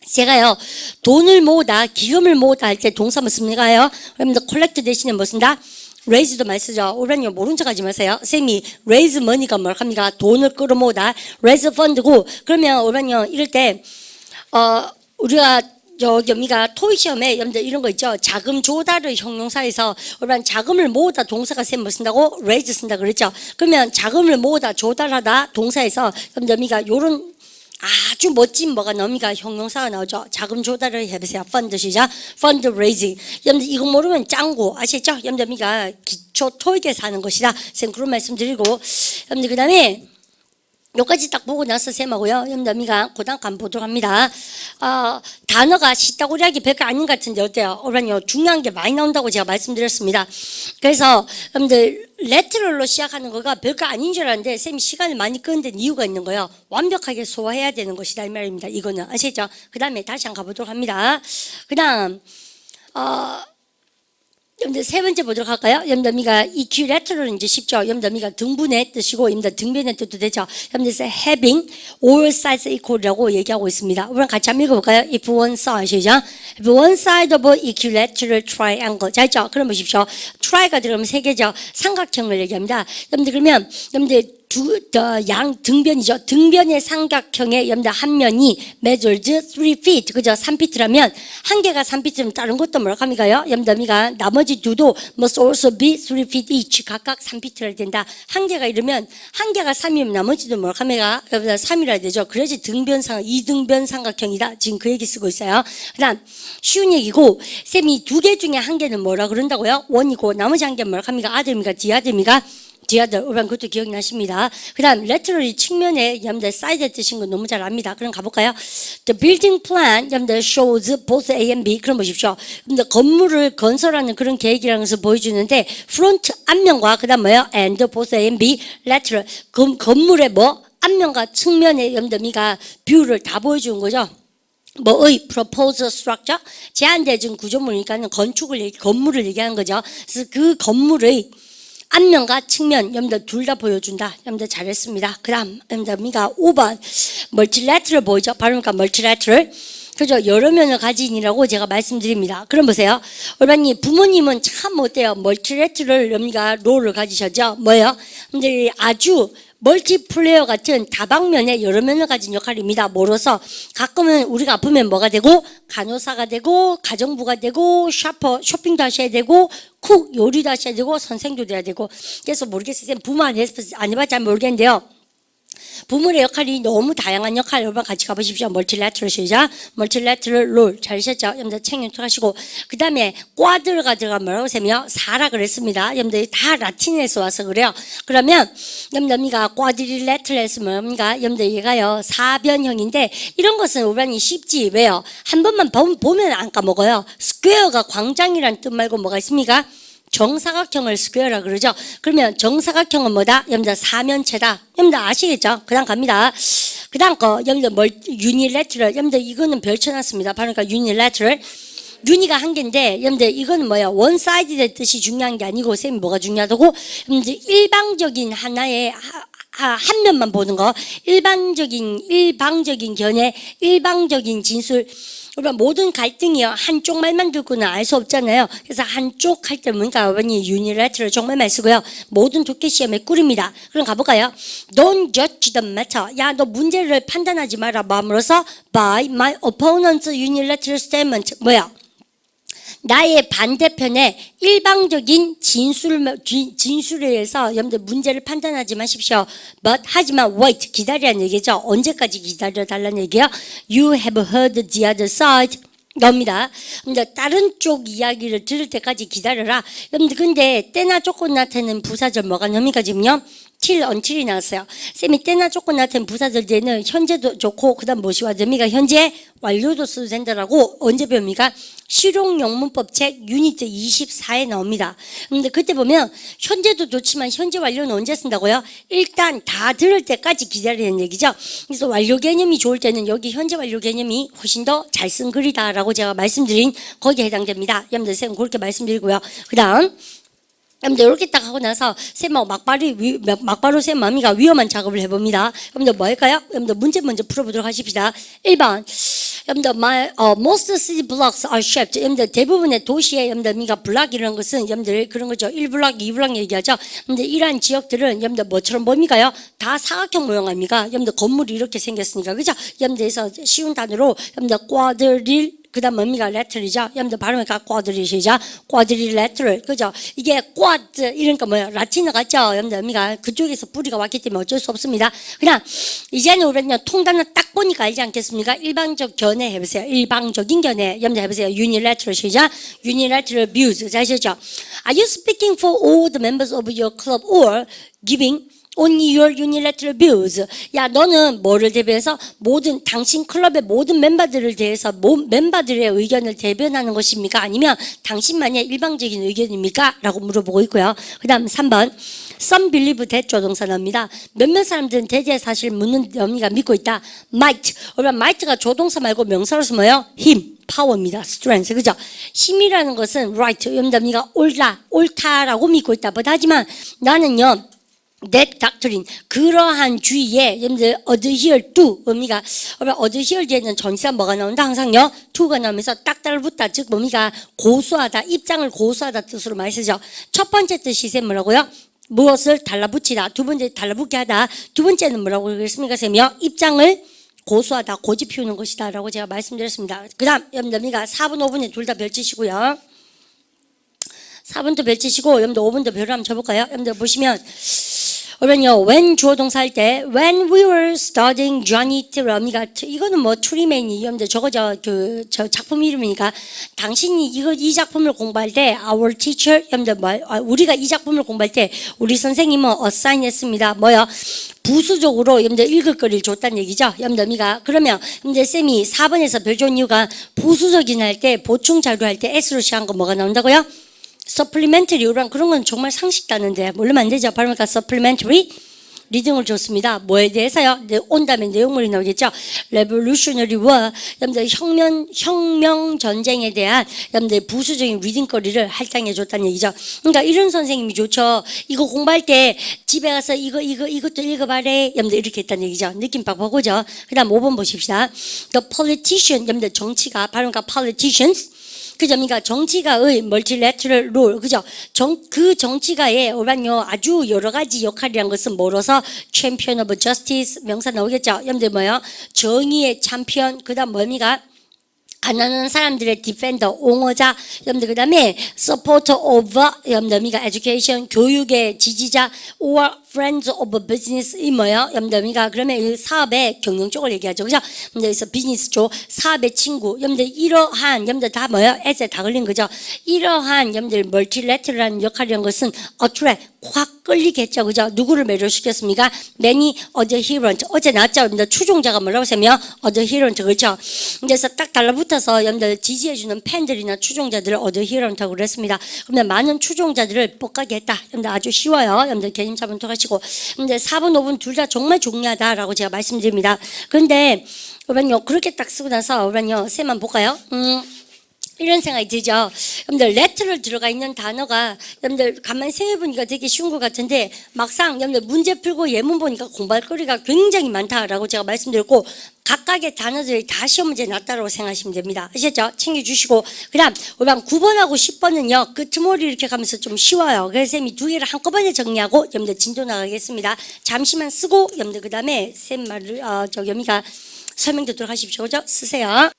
제가요 돈을 모으다 기금을 모으다 할 때 동사 뭐 씁니까요? 여러분들 collect 대신에 뭐 쓴다? raise도 많이 쓰죠. 올바른 모른 척하지 마세요. 쌤이 raise money가 뭘 합니까? 돈을 끌어모으다 raise fund고 그러면 올바른 이럴 때 우리가 여기가 토익 시험에 여러분들 이런 거 있죠. 자금 조달의 형용사에서 올바른 자금을 모으다 동사가 쌤 뭐 쓴다고? raise 쓴다 그랬죠. 그러면 자금을 모으다 조달하다 동사에서 여러분들 요런 아주 멋진 뭐가 나옵니까? 형용사가 나오죠. 자금 조달을 해보세요. 펀드 시작. 펀드 레이징. 여러분들 이거 모르면 짱구 아시죠? 여러분들 기초 토익에서 하는 것이다. 쌤 그런 말씀 드리고 여러분들 그 다음에 여기까지 딱 보고 나서 쌤하고요. 여러분들 고단 간 보도록 합니다. 단어가 시따구리하기 별거 아닌 것 같은데 어때요? 오늘요 중요한 게 많이 나온다고 제가 말씀드렸습니다. 그래서 여러분들 레트럴로 시작하는 거가 별거 아닌 줄 알았는데 쌤이 시간을 많이 끄는 데 이유가 있는 거예요. 완벽하게 소화해야 되는 것이다 이 말입니다. 이거는 아시죠? 그 다음에 다시 한번 가보도록 합니다. 그 다음 여러분들 세 번째 보도록 할까요? 여러분들 equilateral은 이제 쉽죠. 여러분들 등분의 뜻이고 여러분들 등변의 뜻도 되죠. 여러분들 having all sides equal이라고 얘기하고 있습니다. 우리 같이 한번 읽어볼까요? If one side 시작. If one side of an equilateral triangle. 자 있죠? 그럼 보십시오. try가 들어가면 세 개죠. 삼각형을 얘기합니다. 여러분들 그러면 여러분들 양 등변이죠. 등변의 삼각형의 여러분들 한 면이 measured 3 feet 그죠? 3feet라면 한 개가 3feet면 다른 것도 뭐라고 합니까요? 여러분들 나머지 두도 must also be 3 feet each 각각 3feet라 된다. 한 개가 이러면 한 개가 3이면 나머지도 뭐라고 합니까? 여러분들 3이라 되죠. 그래야지 이등변 삼각형이다. 지금 그 얘기 쓰고 있어요. 그 다음 쉬운 얘기고 쌤이 두 개 중에 한 개는 뭐라 그런다고요? 원이고 나머지 한 개는 뭐라고 합니까? 아들입니까? 디아들입니까? the other. 그것도 기억나십니다. 그 다음 laterally 측면에 여러분들 side에 뜨신 거 너무 잘 압니다. 그럼 가볼까요? The building plan 여러분들 shows both A and B. 그럼 보십시오. 여러분들 건물을 건설하는 그런 계획이라는 것을 보여주는데 front 앞면과 그 다음 뭐예요? and both A and B lateral. 건물의 뭐? 앞면과 측면에 여러분들 미가 뷰를 다 보여주는 거죠. 뭐의 proposed structure 제한되어진 구조물이니까는 건물을 얘기하는 거죠. 그래서 그 건물의 앞면과 측면 여러분들 둘 다 보여준다. 여러분들 잘했습니다. 그다음 여러분들 미가 5번 multilateral 보이죠? 발음이니까 multilateral. 그죠? 여러 면을 가진이라고 제가 말씀드립니다. 그럼 보세요. 얼마니 부모님은 참 어때요? 멀티레트럴 여러분가 롤을 가지셨죠? 뭐예요? 근데 아주 멀티플레이어 같은 다방면의 여러 면을 가진 역할입니다. 뭐로서 가끔은 우리가 아프면 뭐가 되고 간호사가 되고 가정부가 되고 쇼핑도 하셔야 되고 쿡 요리도 하셔야 되고 선생도 돼야 되고. 그래서 모르겠어요. 부모 안 해봤자 잘 모르겠는데요. 부모의 역할이 너무 다양한 역할 여러분 같이 가보십시오. 멀티래트럴 시작. 멀티래트럴 롤 잘하셨죠? 여러분들 책 연습하시고 그 다음에 꽈드가 들어가 뭐라고 세며 4라 그랬습니다. 여러분들 다 라틴에서 와서 그래요. 그러면 여러분들 꽈드리래트럴에서 뭡니까? 여러분들 얘가요 4변형인데 이런 것은 우리는 쉽지. 왜요? 한 번만 보면 안 까먹어요. 스퀘어가 광장이란 뜻 말고 뭐가 있습니까? 정사각형을 스퀘어라 그러죠. 그러면 정사각형은 뭐다? 여러분들 사면체다. 여러분들 아시겠죠? 그 다음 갑니다. 그 다음 거 여러분들 유니래트럴. 여러분들 이거는 별쳐놨습니다. 그러니까 유니래트럴. 유니가 한 개인데 여러분들 이거는 뭐야? 원사이드의 뜻이 중요한 게 아니고 쌤이 뭐가 중요하다고? 여러분들 일방적인 하나의 한 면만 보는 거. 일방적인 견해, 일방적인 진술. 우리가 모든 갈등이요 한쪽 말만 듣고는 알 수 없잖아요. 그래서 한쪽 할 때 뭔가 유니래트럴 정말만 쓰고요. 모든 독해 시험에 꿀입니다. 그럼 가볼까요? Don't judge the matter. 야, 너 문제를 판단하지 마라. 마음으로서 by my opponent's unilateral statement. 뭐야? 나의 반대편의 일방적인 진술에 의해서 여러분들 문제를 판단하지 마십시오. But 하지만 wait 기다리라는 얘기죠. 언제까지 기다려달라는 얘기예요? You have heard the other side. 겁니다. 근데 다른 쪽 이야기를 들을 때까지 기다려라. 여러분들 근데 때나 조건 나타내는 부사절 뭐가 뭡니까 지금요? till until이 나왔어요. 쌤이 때나 조건 나타내는 부사절 뒤에는 현재도 좋고 그다음 무엇이 와야 됩니까? 현재 완료도 써도 된다라고 언제 배웁니까? 실용영문법 책 유니트 24에 나옵니다. 근데 그때 보면 현재도 좋지만 현재 완료는 언제 쓴다고요? 일단 다 들을 때까지 기다리는 얘기죠. 그래서 완료 개념이 좋을 때는 여기 현재 완료 개념이 훨씬 더 잘 쓴 글이다라고 제가 말씀드린 거기에 해당됩니다. 여러분들 쌤 그렇게 말씀드리고요. 그 다음 여러분들 이렇게 딱 하고 나서 쌤하고 막바로 쌤 마미가 위험한 작업을 해봅니다. 여러분들 뭐 할까요? 여러분들 문제 먼저 풀어보도록 하십시다. 1번 여러분들 most city blocks are shaped. 여러분들 대부분의 도시의 여러분들 미가 블락이라는 것은 여러분들 그런 거죠. 1블락, 2블락 얘기하죠. 근데 이러한 지역들은 여러분들 뭐처럼 뭡니까요? 다 사각형 모양 아닙니까? 여러분들 건물이 이렇게 생겼으니까 그죠? 여러분들에서 쉬운 단어로 여러분들 꽈드릴 그 다음 뭡니까? 레트럴이죠. 여러분들 발음이니까 꽈드리시죠. 꽈드리레트럴. 그죠? 이게 꽈드, 이러니까 뭐예요? 라틴어 같죠? 여러분들 뭡니까? 그쪽에서 뿌리가 왔기 때문에 어쩔 수 없습니다. 그냥, 이제는 우리는요, 통단어 딱 보니까 알지 않겠습니까? 일방적 견해 해보세요. 일방적인 견해. 여러분들 해보세요. unilateral 시작. unilateral views. 자, 아시죠? Are you speaking for all the members of your club or giving only your unilateral views. 야, 너는 뭐를 대변해서 당신 클럽의 모든 멤버들을 대해서 멤버들의 의견을 대변하는 것입니까? 아니면 당신만의 일방적인 의견입니까? 라고 물어보고 있고요. 그 다음 3번. Some believe that 조동사 나옵니다. 몇몇 사람들은 대개 사실 묻는 의미가 믿고 있다. might. 그러면 might가 조동사 말고 명사로서 뭐예요? 힘. 파워입니다. strength. 그죠? 힘이라는 것은 right. 여러분들 옳다라고 믿고 있다. 하지만 나는요. That doctrine 그러한 주의에 여러분들 adhere to 뭡니까? adhere 뒤에는 전치사 뭐가 나온다? 항상요 to가 나오면서 딱 달붙다 즉 뭡니까? 고수하다 입장을 고수하다 뜻으로 많이 쓰죠. 첫 번째 뜻이 쌤 뭐라고요? 무엇을 달라붙이다. 두 번째 달라붙게 하다. 두 번째는 뭐라고 그랬습니까? 쌤이요 입장을 고수하다 고집 피우는 것이다 라고 제가 말씀드렸습니다. 그 다음 여러분들 4분 5분에 둘 다 별치시고요. 4분도 별치시고 여러분들 5분도 별을 한번 쳐볼까요? 여러분들 보시면 그러면요, when 주어 동사 할 때, when we were studying Johnny 트럼이가 이거는 뭐 트리맨이 여러분들 저거 저 작품 이름이니까 당신이 이 작품을 공부할 때 our teacher 여러분들 우리가 이 작품을 공부할 때 우리 선생님은 assign했습니다. 뭐요? 부수적으로 여러분들 읽을 거리를 줬다는 얘기죠. 여러분들 미가 그러면 여러분들 쌤이 4번에서 별 준 이유가 부수적인 할 때 보충 자료 할 때 S로 시작한 거 뭐가 나온다고요? supplementary 그런 건 정말 상식 다는데 모르면 안 되죠. 발음할까 supplementary 리딩을 줬습니다. 뭐에 대해서요? 온 다음에 내용물이 나오겠죠. Revolutionary War, 여러분들 혁명 전쟁에 대한 여러분들 부수적인 리딩거리를 할당해 줬다는 얘기죠. 그러니까 이런 선생님이 좋죠. 이거 공부할 때 집에 가서 이것도 읽어봐래. 여러분들 이렇게 했다는 얘기죠. 느낌 팍팍 오죠. 그다음 5번 보십시다. The politician, 여러분들 정치가 발음과 politicians. 그죠? 그러니까 정치가의 멀티래터럴 롤, 그죠? 그 정치가의 오반요 아주 여러 가지 역할이란 것은 뭐로서 챔피언 오브 저스티스 명사 나오겠죠? 여러분들 뭐요? 정의의 챔피언, 그다음 뭡니까? 가난한 사람들의 디펜더, 옹호자, 여러분들 그 다음에 supporter of, 여러분들 미가 education, 교육의 지지자, or friends of business 이 뭐요? 여러분들 미가 그러면 이 사업의 경영 쪽을 얘기하죠, 그죠? 여기서 비즈니스 쪽, 사업의 친구, 여러분들 이러한, 여러분들 다 뭐요? 에세 다 걸린 거죠. 이러한 여러분들 멀티래터럴한 역할이란 것은 attract 확 끌리겠죠, 그죠? 누구를 매료시켰습니까? many adherent 어제 나왔죠, 여러분들 추종자가 뭐라고 하면 adherent 그렇죠? 그래서 딱 달라붙어서 여러분들 지지해주는 팬들이나 추종자들을 adherent라고 그랬습니다. 그러면 많은 추종자들을 볶아게 했다. 여러분들 아주 쉬워요. 여러분들 개념 잡은톡하시고. 근데 4번, 5번 둘 다 정말 중요하다라고 제가 말씀드립니다. 그런데 여러분요 그렇게 딱 쓰고 나서 여러분요 쌤만 볼까요? 이런 생각이 들죠. 여러분들 레터럴 들어가 있는 단어가 여러분들 가만히 생각해보니까 되게 쉬운 것 같은데 막상 여러분들 문제 풀고 예문 보니까 공부할 거리가 굉장히 많다라고 제가 말씀드렸고 각각의 단어들이 다 시험 문제에 났다라고 생각하시면 됩니다. 아셨죠? 챙겨주시고 그 다음 우리 9번하고 10번은요 끝머리 이렇게 가면서 좀 쉬워요. 그래서 쌤이 두 개를 한꺼번에 정리하고 여러분들 진도 나가겠습니다. 잠시만 쓰고 여러분들 그 다음에 쌤 말을 여미가 설명 듣도록 하십시오. 그죠? 쓰세요.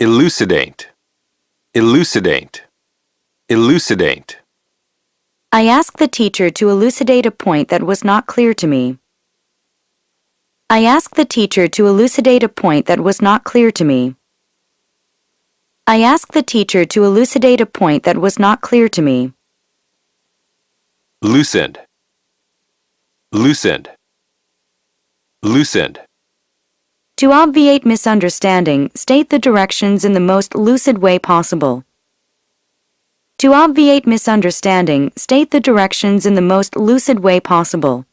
elucidate, elucidate, elucidate. I asked the teacher to elucidate a point that was not clear to me. I asked the teacher to elucidate a point that was not clear to me. I asked the teacher to elucidate a point that was not clear to me. Lucid, lucid, lucid. To obviate misunderstanding, state the directions in the most lucid way possible. To obviate misunderstanding, state the directions in the most lucid way possible.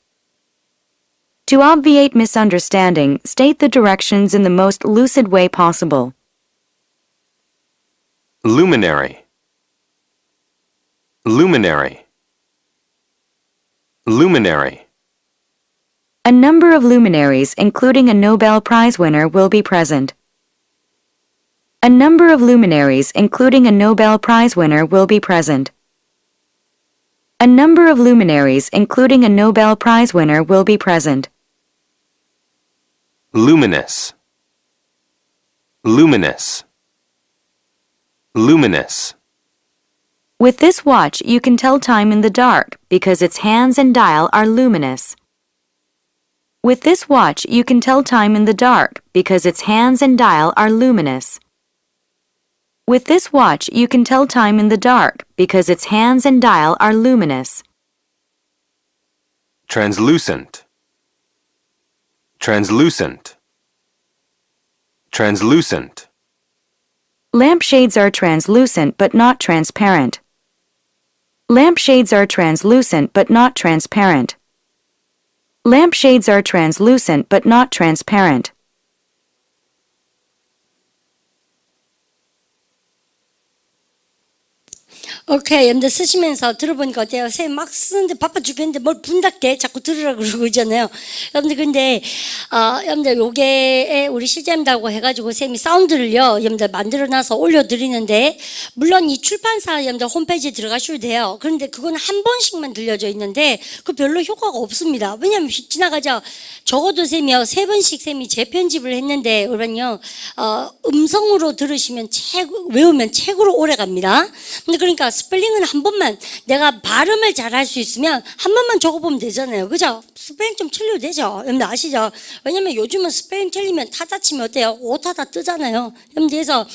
To obviate misunderstanding, state the directions in the most lucid way possible. Luminary, luminary, luminary. A number of luminaries, including a Nobel Prize winner, will be present. A number of luminaries, including a Nobel Prize winner, will be present. A number of luminaries, including a Nobel Prize winner, will be present. Luminous, luminous, luminous. With this watch, you can tell time in the dark because its hands and dial are luminous. With this watch, you can tell time in the dark because its hands and dial are luminous. With this watch, you can tell time in the dark because its hands and dial are luminous. Translucent, translucent, translucent. Lampshades are translucent but not transparent. Lampshades are translucent but not transparent. Lampshades are translucent but not transparent. 오케이, 여러분들 쓰시면서 들어보니까 어때요? 선생님 막 쓰는데 바빠 죽겠는데 뭘 분답게 자꾸 들으라고 그러고 있잖아요. 여러분들 근데 여러분들 요게 우리 실제입니다고 해가지고 선생님이 사운드를요 여러분들 만들어놔서 올려드리는데 물론 이 출판사 여러분들 홈페이지에 들어가셔도 돼요. 그런데 그건 한 번씩만 들려져 있는데 그 별로 효과가 없습니다. 왜냐면 지나가죠. 적어도 쌤이요 3번씩 쌤이 재편집을 했는데 그러면요 음성으로 들으시면 외우면 책으로 오래 갑니다. 근데 그러니까 스펠링은 한 번만 내가 발음을 잘 할 수 있으면 한 번만 적어보면 되잖아요. 그죠? 스펠링 좀 틀려도 되죠? 여러분들 아시죠? 왜냐면 요즘은 스펠링 틀리면 타자 치면 어때요? 오타다 뜨잖아요. 여러분들 그래서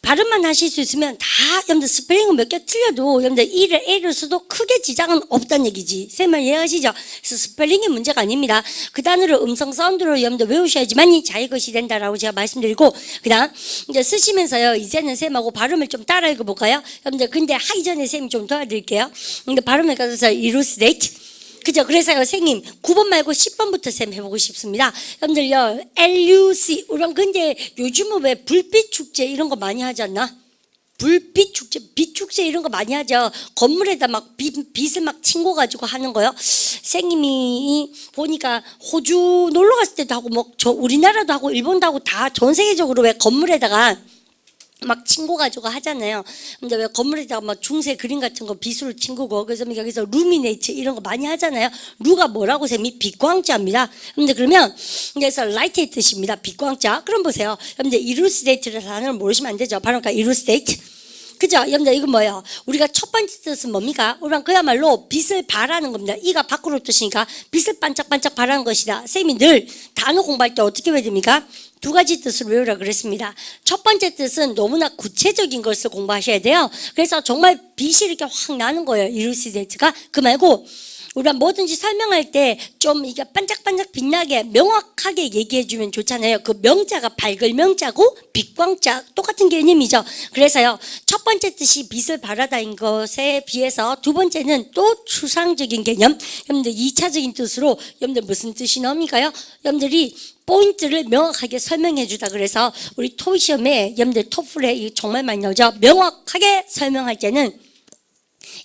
발음만 하실 수 있으면 다 여러분들 스펠링은 몇 개 틀려도 여러분들 E를 A를 써도 크게 지장은 없다는 얘기지. 쌤을 이해하시죠? 그래서 스펠링이 문제가 아닙니다. 그 단어를 음성 사운드로 여러분들 외우셔야지만이 자기것이 된다라고 제가 말씀드리고 그 다음 이제 쓰시면서요 이제는 쌤하고 발음을 좀 따라 읽어볼까요? 여러분들 근데 하기 전에 쌤이 좀 도와드릴게요. 근데 발음을 가서 elucidate 그죠? 그래서 선생님 9번 말고 10번부터 쌤 해보고 싶습니다. 여러분들요 LUC 우리 근데 요즘은 왜 불빛 축제 이런 거 많이 하지 않나? 불빛 축제, 빛 축제 이런 거 많이 하죠. 건물에다 막 빛을 막 튕고 가지고 하는 거요. 선생님이 보니까 호주 놀러 갔을 때도 하고 뭐 저 우리나라도 하고 일본도 하고 다 전 세계적으로 왜 건물에다가 막 친구 가지고 하잖아요. 근데 왜 건물에다가 막 중세 그림 같은 거 빛으로 친구고 그래서 여기서 루미네이트 이런 거 많이 하잖아요. 루가 뭐라고 쌤이 빛광자입니다. 근데 그러면 그래서 라이트의 뜻입니다. 빛광자. 그럼 보세요. 여러분들 elucidate라는 단어를 모르시면 안 되죠. 바로 그러니까 elucidate. 그죠? 여러분들 이건 뭐예요? 우리가 첫 번째 뜻은 뭡니까? 우리가 그야말로 빛을 발하는 겁니다. 이가 밖으로 뜻이니까 빛을 반짝반짝 발하는 것이다. 쌤이 늘 단어 공부할 때 어떻게 해야 됩니까? 두 가지 뜻을 외우라 그랬습니다. 첫 번째 뜻은 너무나 구체적인 것을 공부하셔야 돼요. 그래서 정말 빛이 이렇게 확 나는 거예요. elucidate가. 그 말고 우리가 뭐든지 설명할 때 좀 이게 반짝반짝 빛나게 명확하게 얘기해주면 좋잖아요. 그 명자가 밝을 명자고 빛광자 똑같은 개념이죠. 그래서요 첫 번째 뜻이 빛을 발하다인 것에 비해서 두 번째는 또 추상적인 개념. 여러분들 2차적인 뜻으로 여러분들 무슨 뜻이 나옵니까요? 여러분들이 포인트를 명확하게 설명해 주다 그래서 우리 토익 시험에 여러분들 토플에 정말 많이 나오죠. 명확하게 설명할 때는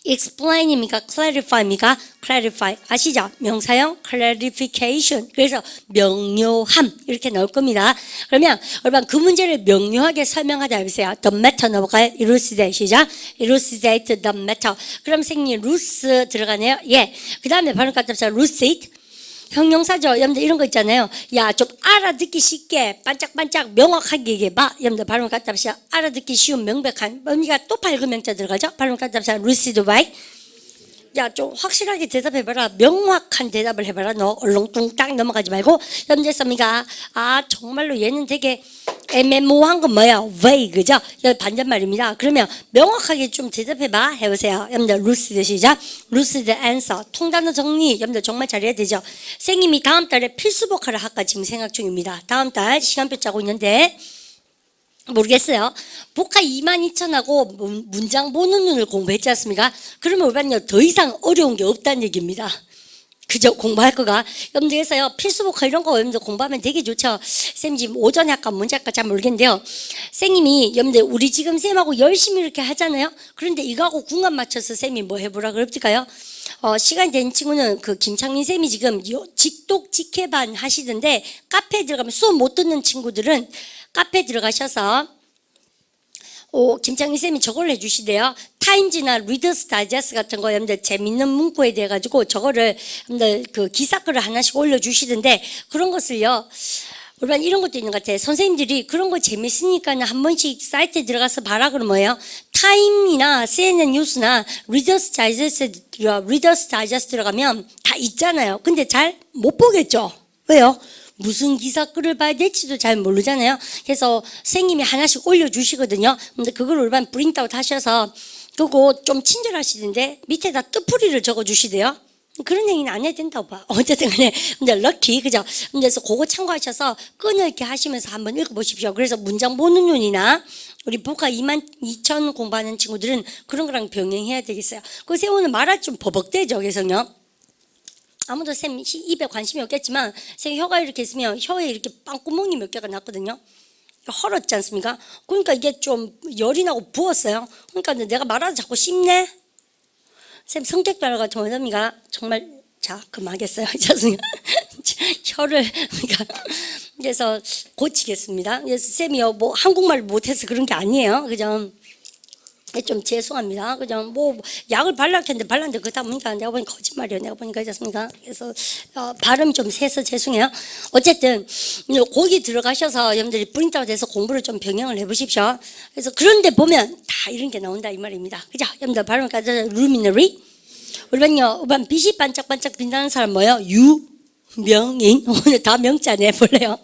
explain입니까? clarify입니까? clarify 아시죠? 명사형 clarification 그래서 명료함 이렇게 나올 겁니다. 그러면 여러분 그 문제를 명료하게 설명하자 해보세요. the matter 넣어볼까요? elucidate 시작 elucidate the matter 그럼 선생님 루스 들어가네요. 예. 그 다음에 바로 갖다 봅시다. lucid 형용사죠. 여러분들 이런 거 있잖아요. 야, 좀 알아듣기 쉽게 반짝반짝 명확하게 얘기해봐. 여러분들 발음 갖다 합시다. 알아듣기 쉬운 명백한. 언니가 또 밝은명자 들어가죠. 발음 갖다 합시다. lucid by. 야, 좀 확실하게 대답해봐라. 명확한 대답을 해봐라. 너 얼렁뚱땅 넘어가지 말고. 여러분들 썸이가 정말로 얘는 되게 애매모호한 건 뭐야? vague죠. 여기 반대말입니다. 그러면 명확하게 좀 대답해봐. 해보세요. 여러분들 lucid 시작. lucid answer. 통단어 정리. 여러분들 정말 잘해야 되죠. 선생님이 다음 달에 필수복화를 할까 지금 생각 중입니다. 다음 달 시간표 짜고 있는데 모르겠어요. 복화 22,000하고 문장 보는 눈을 공부했지 않습니까? 그러면 우리는요 더 이상 어려운 게 없다는 얘기입니다. 그죠? 공부할 거가. 여러분들 그래서요 필수복화 이런 거 여러분들 공부하면 되게 좋죠. 쌤 지금 오전에 할까 문제 할까 잘 모르겠는데요. 쌤님이 여러분들 우리 지금 쌤하고 열심히 이렇게 하잖아요. 그런데 이거하고 궁합 맞춰서 쌤이 뭐 해보라 그럴까요? 시간이 된 친구는 그 김창민 쌤이 지금 직독 직해반 하시던데 카페에 들어가면 수업 못 듣는 친구들은 카페에 들어가셔서 김창희 쌤이 저걸 해주시대요. 타임즈나 리더스 다이제스트 같은 거 여러분들 재밌는 문구에 대해 가지고 저거를 여러분들 그 기사글을 하나씩 올려주시던데 그런 것을요. 물론 이런 것도 있는 것 같아요. 선생님들이 그런 거 재밌으니까 한 번씩 사이트에 들어가서 봐라 그러면 뭐예요? 타임이나 CNN 뉴스나 리더스 다이제스트 들어가면 다 있잖아요. 근데 잘 못 보겠죠. 왜요? 무슨 기사글을 봐야 될지도 잘 모르잖아요. 그래서 선생님이 하나씩 올려주시거든요. 근데 그걸 일반 프린트아웃 하셔서 그거 좀 친절하시던데 밑에다 뜻풀이를 적어주시대요. 그런 얘기는 안 해도 된다고 봐. 어쨌든 간에 근데 럭키 그죠? 그래서 그거 참고하셔서 끈을게 하시면서 한번 읽어보십시오. 그래서 문장 보는 눈이나 우리 복화 22,000 공부하는 친구들은 그런 거랑 병행해야 되겠어요. 그 세우는 말할 좀 버벅대죠. 그래서요. 아무도 쌤 입에 관심이 없겠지만 쌤 혀가 이렇게 있으면 혀에 이렇게 빵구멍이 몇 개가 났거든요. 헐었지 않습니까? 그러니까 이게 좀 열이 나고 부었어요. 그러니까 내가 말하다 자꾸 씹네. 쌤 성격도 알아가 정답이가 정말 자 그만하겠어요. 죄송해요. 혀를 그러니까 그래서 고치겠습니다. 그래서 쌤이요 뭐 한국말 못해서 그런 게 아니에요. 그죠? 좀 죄송합니다. 그냥 뭐 약을 발랐는데 그다 보니까 내가 보니까 거짓말이에요. 내가 보니까 그렇습니까? 그래서 발음이 좀 세서 죄송해요. 어쨌든 거기 들어가셔서 여러분들이 프린트아웃해서 공부를 좀 병행을 해보십시오. 그래서 그런데 보면 다 이런 게 나온다 이 말입니다. 그죠? 여러분들 발음까지 luminary. 우리는 빛이 반짝반짝 빛나는 사람 뭐예요? 명인 오늘 다 명자네 볼래요.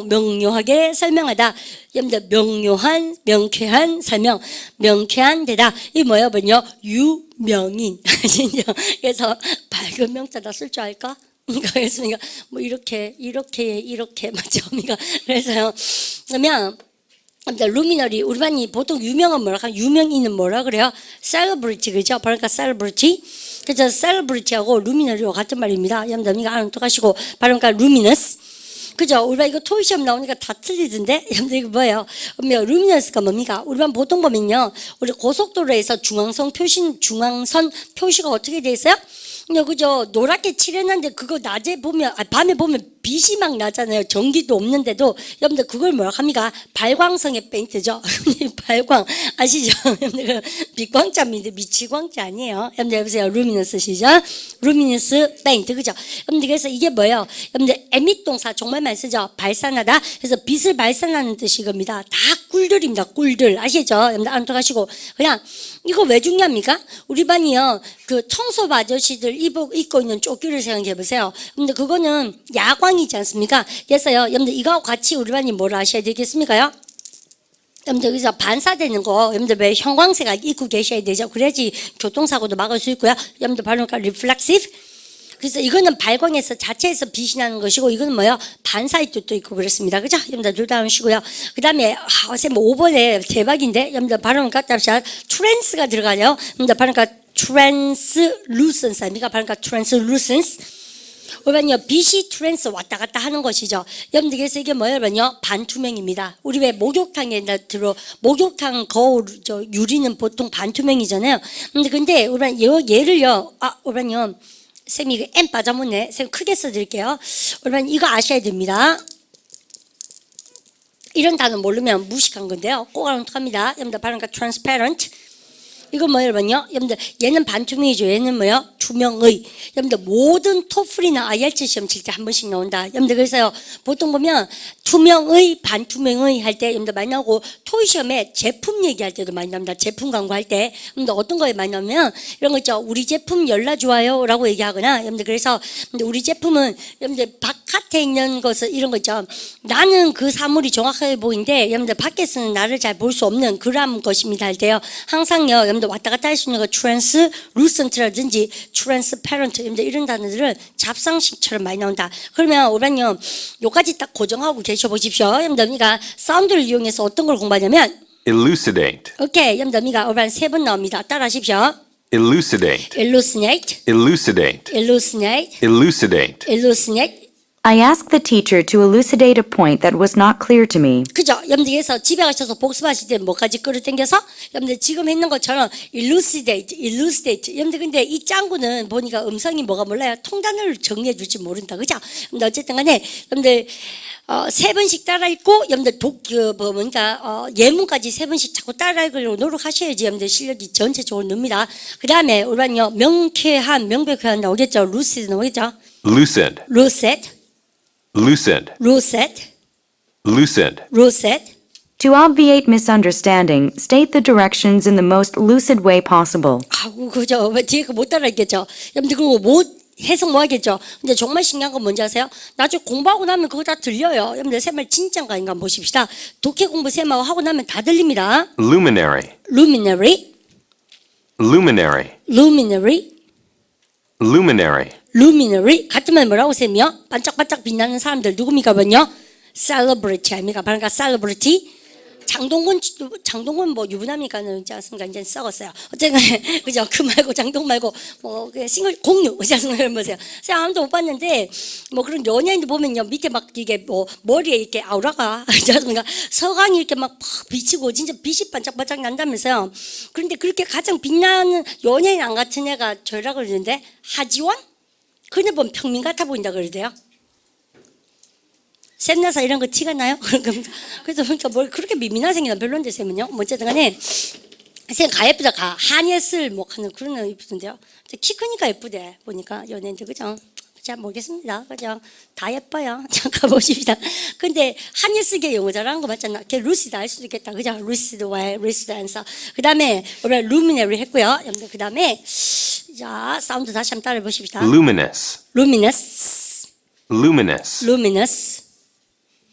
명료하게 설명하다. 여러분들 명료한 명쾌한 설명 명쾌한 대답 이 뭐예요? 유명인. 그래서 밝은 명자다 쓸 줄 알까? 그래서 뭐 이렇게 맞죠? 그래서요. 그러면 루미너리 우리 반이 보통 유명한 뭐라 하면 유명인은 뭐라 그래요? 셀러브리티 그죠? 그러니까 셀러브리티. 그래서 셀러브리티하고 루미너리와 같은 말입니다. 여러분들 아는 똑하시고 발음가 루미너스. 그죠? 우리 반 이거 토익 시험 나오니까 다 틀리던데? 여러분들 이거 뭐예요? 루미너스가 뭡니까? 우리 반 보통 보면요. 우리 고속도로에서 중앙선 표시가 어떻게 돼 있어요? 그죠? 노랗게 칠해놨는데 그거 낮에 보면 밤에 보면 빛이 막 나잖아요. 전기도 없는데도 여러분들 그걸 뭐라 합니까? 발광성의 페인트죠. 발광 아시죠? 여러분들 빛광자입니다. 미치광자 아니에요. 여러분들 해보세요. 루미너스 시죠? 루미너스 페인트 그죠? 여러분들 그래서 이게 뭐예요? 여러분들 에밋 동사 정말 많이 쓰죠. 발산하다. 그래서 빛을 발산하는 뜻이 겁니다. 다 꿀들입니다. 꿀들 아시죠? 여러분들 안 통하시고 그냥 이거 왜 중요합니까? 우리 반이요 그 청소부 아저씨들 입고 있는 조끼를 생각해 보세요. 근데 그거는 야광이지 않습니까? 그래서요, 여러분들 이거하고 같이 우리 반이 뭘 아셔야 되겠습니까요? 여러분들 여기서 반사되는 거, 여러분들 왜 형광색 입고 계셔야 되죠? 그래야지 교통사고도 막을 수 있고요. 여러분들 발음가 reflexive. 그래서 이거는 발광에서 자체에서 빛이 나는 것이고 이거는 뭐예요? 반사의 뜻도 있고 그렇습니다. 그죠? 여러분들 둘 다 하시고요. 그 다음에 쌤 5번에 대박인데 여러분들 발음 갖다 합시다. 트랜스가 들어가요. 여러분들 발음가 translucence 아닙니까? 발음가 translucence. 그러면요 빛이 트랜스 왔다 갔다 하는 것이죠. 여러분들 그래서 이게 뭐예요? 반투명입니다. 우리 왜 목욕탕에 목욕탕 거울 유리는 보통 반투명이잖아요. 근데 우리 얘를요 우리요 쌤이 이거 M 빠져먹네. 쌤 크게 써드릴게요. 여러분 이거 아셔야 됩니다. 이런 단어 모르면 무식한 건데요. 꼭 알아놓습니다. 여러분들 발음가 transparent. 이건 뭐예요, 여러분요? 여러분들, 얘는 반투명이죠. 얘는 뭐예요? 투명의. 여러분들, 모든 토플이나 IELTS 시험 칠 때 한 번씩 나온다. 여러분들, 그래서요, 보통 보면 투명의, 반투명의 할 때 여러분들 많이 나오고, 토의 시험에 제품 얘기할 때도 많이 나옵니다. 제품 광고할 때. 여러분들, 어떤 거에 많이 나오면, 이런 거 있죠. 우리 제품 열나 좋아요. 라고 얘기하거나, 여러분들, 그래서, 우리 제품은, 여러분들, 바깥에 있는 것을, 이런 거 있죠. 나는 그 사물이 정확하게 보이는데, 여러분들, 밖에서는 나를 잘 볼 수 없는 그런 것입니다. 할 때요. 항상요, 여러분들, 왔다 갔다 할 수 있는 거, translucent라든지, transparent, 여러분들, 이런 단어들은 잡상식처럼 많이 나온다. 그러면, 오란요, 요까지 딱 고정하고 계셔 보십시오. 여러분들, 우리가 사운드를 이용해서 어떤 걸 공부하냐면, elucidate, 오케이, 여러분들, 우리가 오란 3번 나옵니다. 따라 하십시오. elucidate, Elucidate, elucidate, elucidate, elucidate, elucidate. I asked the teacher to elucidate a point that was not clear to me. 그죠? 여러분들께서 집에 가셔서 복습하실 때 뭐까지 끌어당겨서 여러분들 지금 했는 것처럼 elucidate, elucidate. 여러분들 근데 이 짱구는 보니까 음성이 뭐가 몰라요. 통단어를 정리해 줄지 모른다. 그죠? 근데 어쨌든 간에 여러분들 3번씩 따라 읽고 여러분들 예문까지 3번씩 자꾸 따라 읽으려고 노력하셔야지 여러분들 실력이 전체적으로 늡니다. 그 다음에 우리는요 명쾌한, 명백한 나오겠죠. lucid 나오겠죠. lucid, lucid, lucid, lucid, lucid, lucid. To obviate misunderstanding, state the directions in the most lucid way possible. 아고 그죠. 왜 뒤에 거 못 따라 읽겠죠. 여러분들 그거 못 해석 뭐 하겠죠. 근데 정말 신기한 건 뭔지 아세요? 나중에 공부하고 나면 그거 다 들려요. 여러분들 샘말 진짜인가 아닌가 한번 보십시다. 독해 공부 샘하고 하고 나면 다 들립니다. luminary, luminary, luminary, luminary, luminary, luminary. 같은 말 뭐라고 쌤이요? 반짝반짝 빛나는 사람들 누굽니까? 뭐요? celebrity 아닙니까? 그러니까 celebrity. 장동건 뭐 유부남이니까는 있지 않습니까? 이제 썩었어요. 어쨌든 그죠? 그 말고 장동 말고 뭐 싱글 공유 그지 않습니까? 보세요. 제가 아무도 못 봤는데 뭐 그런 연예인들 보면요 밑에 막 이게 뭐 머리에 이렇게 아우라가 그지 않습니까? 서광이 이렇게 막 비치고 진짜 빛이 반짝반짝 난다면서요. 그런데 그렇게 가장 빛나는 연예인 안 같은 애가 저라 그러는데 하지원? 그네 보면 평민 같아 보인다 그러대요. 샘나사 이런 거 티가 나요? 그래서 보니까 뭘 그렇게 미미나 생기나 별론데 샘은요. 뭐 어쨌든 간에 샘 가 예쁘다 가 한예슬 뭐 하는 그런 애 예쁘던데요. 키 크니까 예쁘대 보니까 연예인들 그죠? 잘 모르겠습니다. 그죠? 다 예뻐요. 잠깐 보십시다. 근데 한예슬게 영어 잘하는 거 맞잖아. 걔 루시드 알 수도 있겠다. 그죠? 루시드 왜 루시드 안서. 그 다음에 우리가 루미너리 했고요. 여러분들 그 다음에 자 사운드 다시 한번 따라 보십시다. luminous, luminous, luminous, luminous.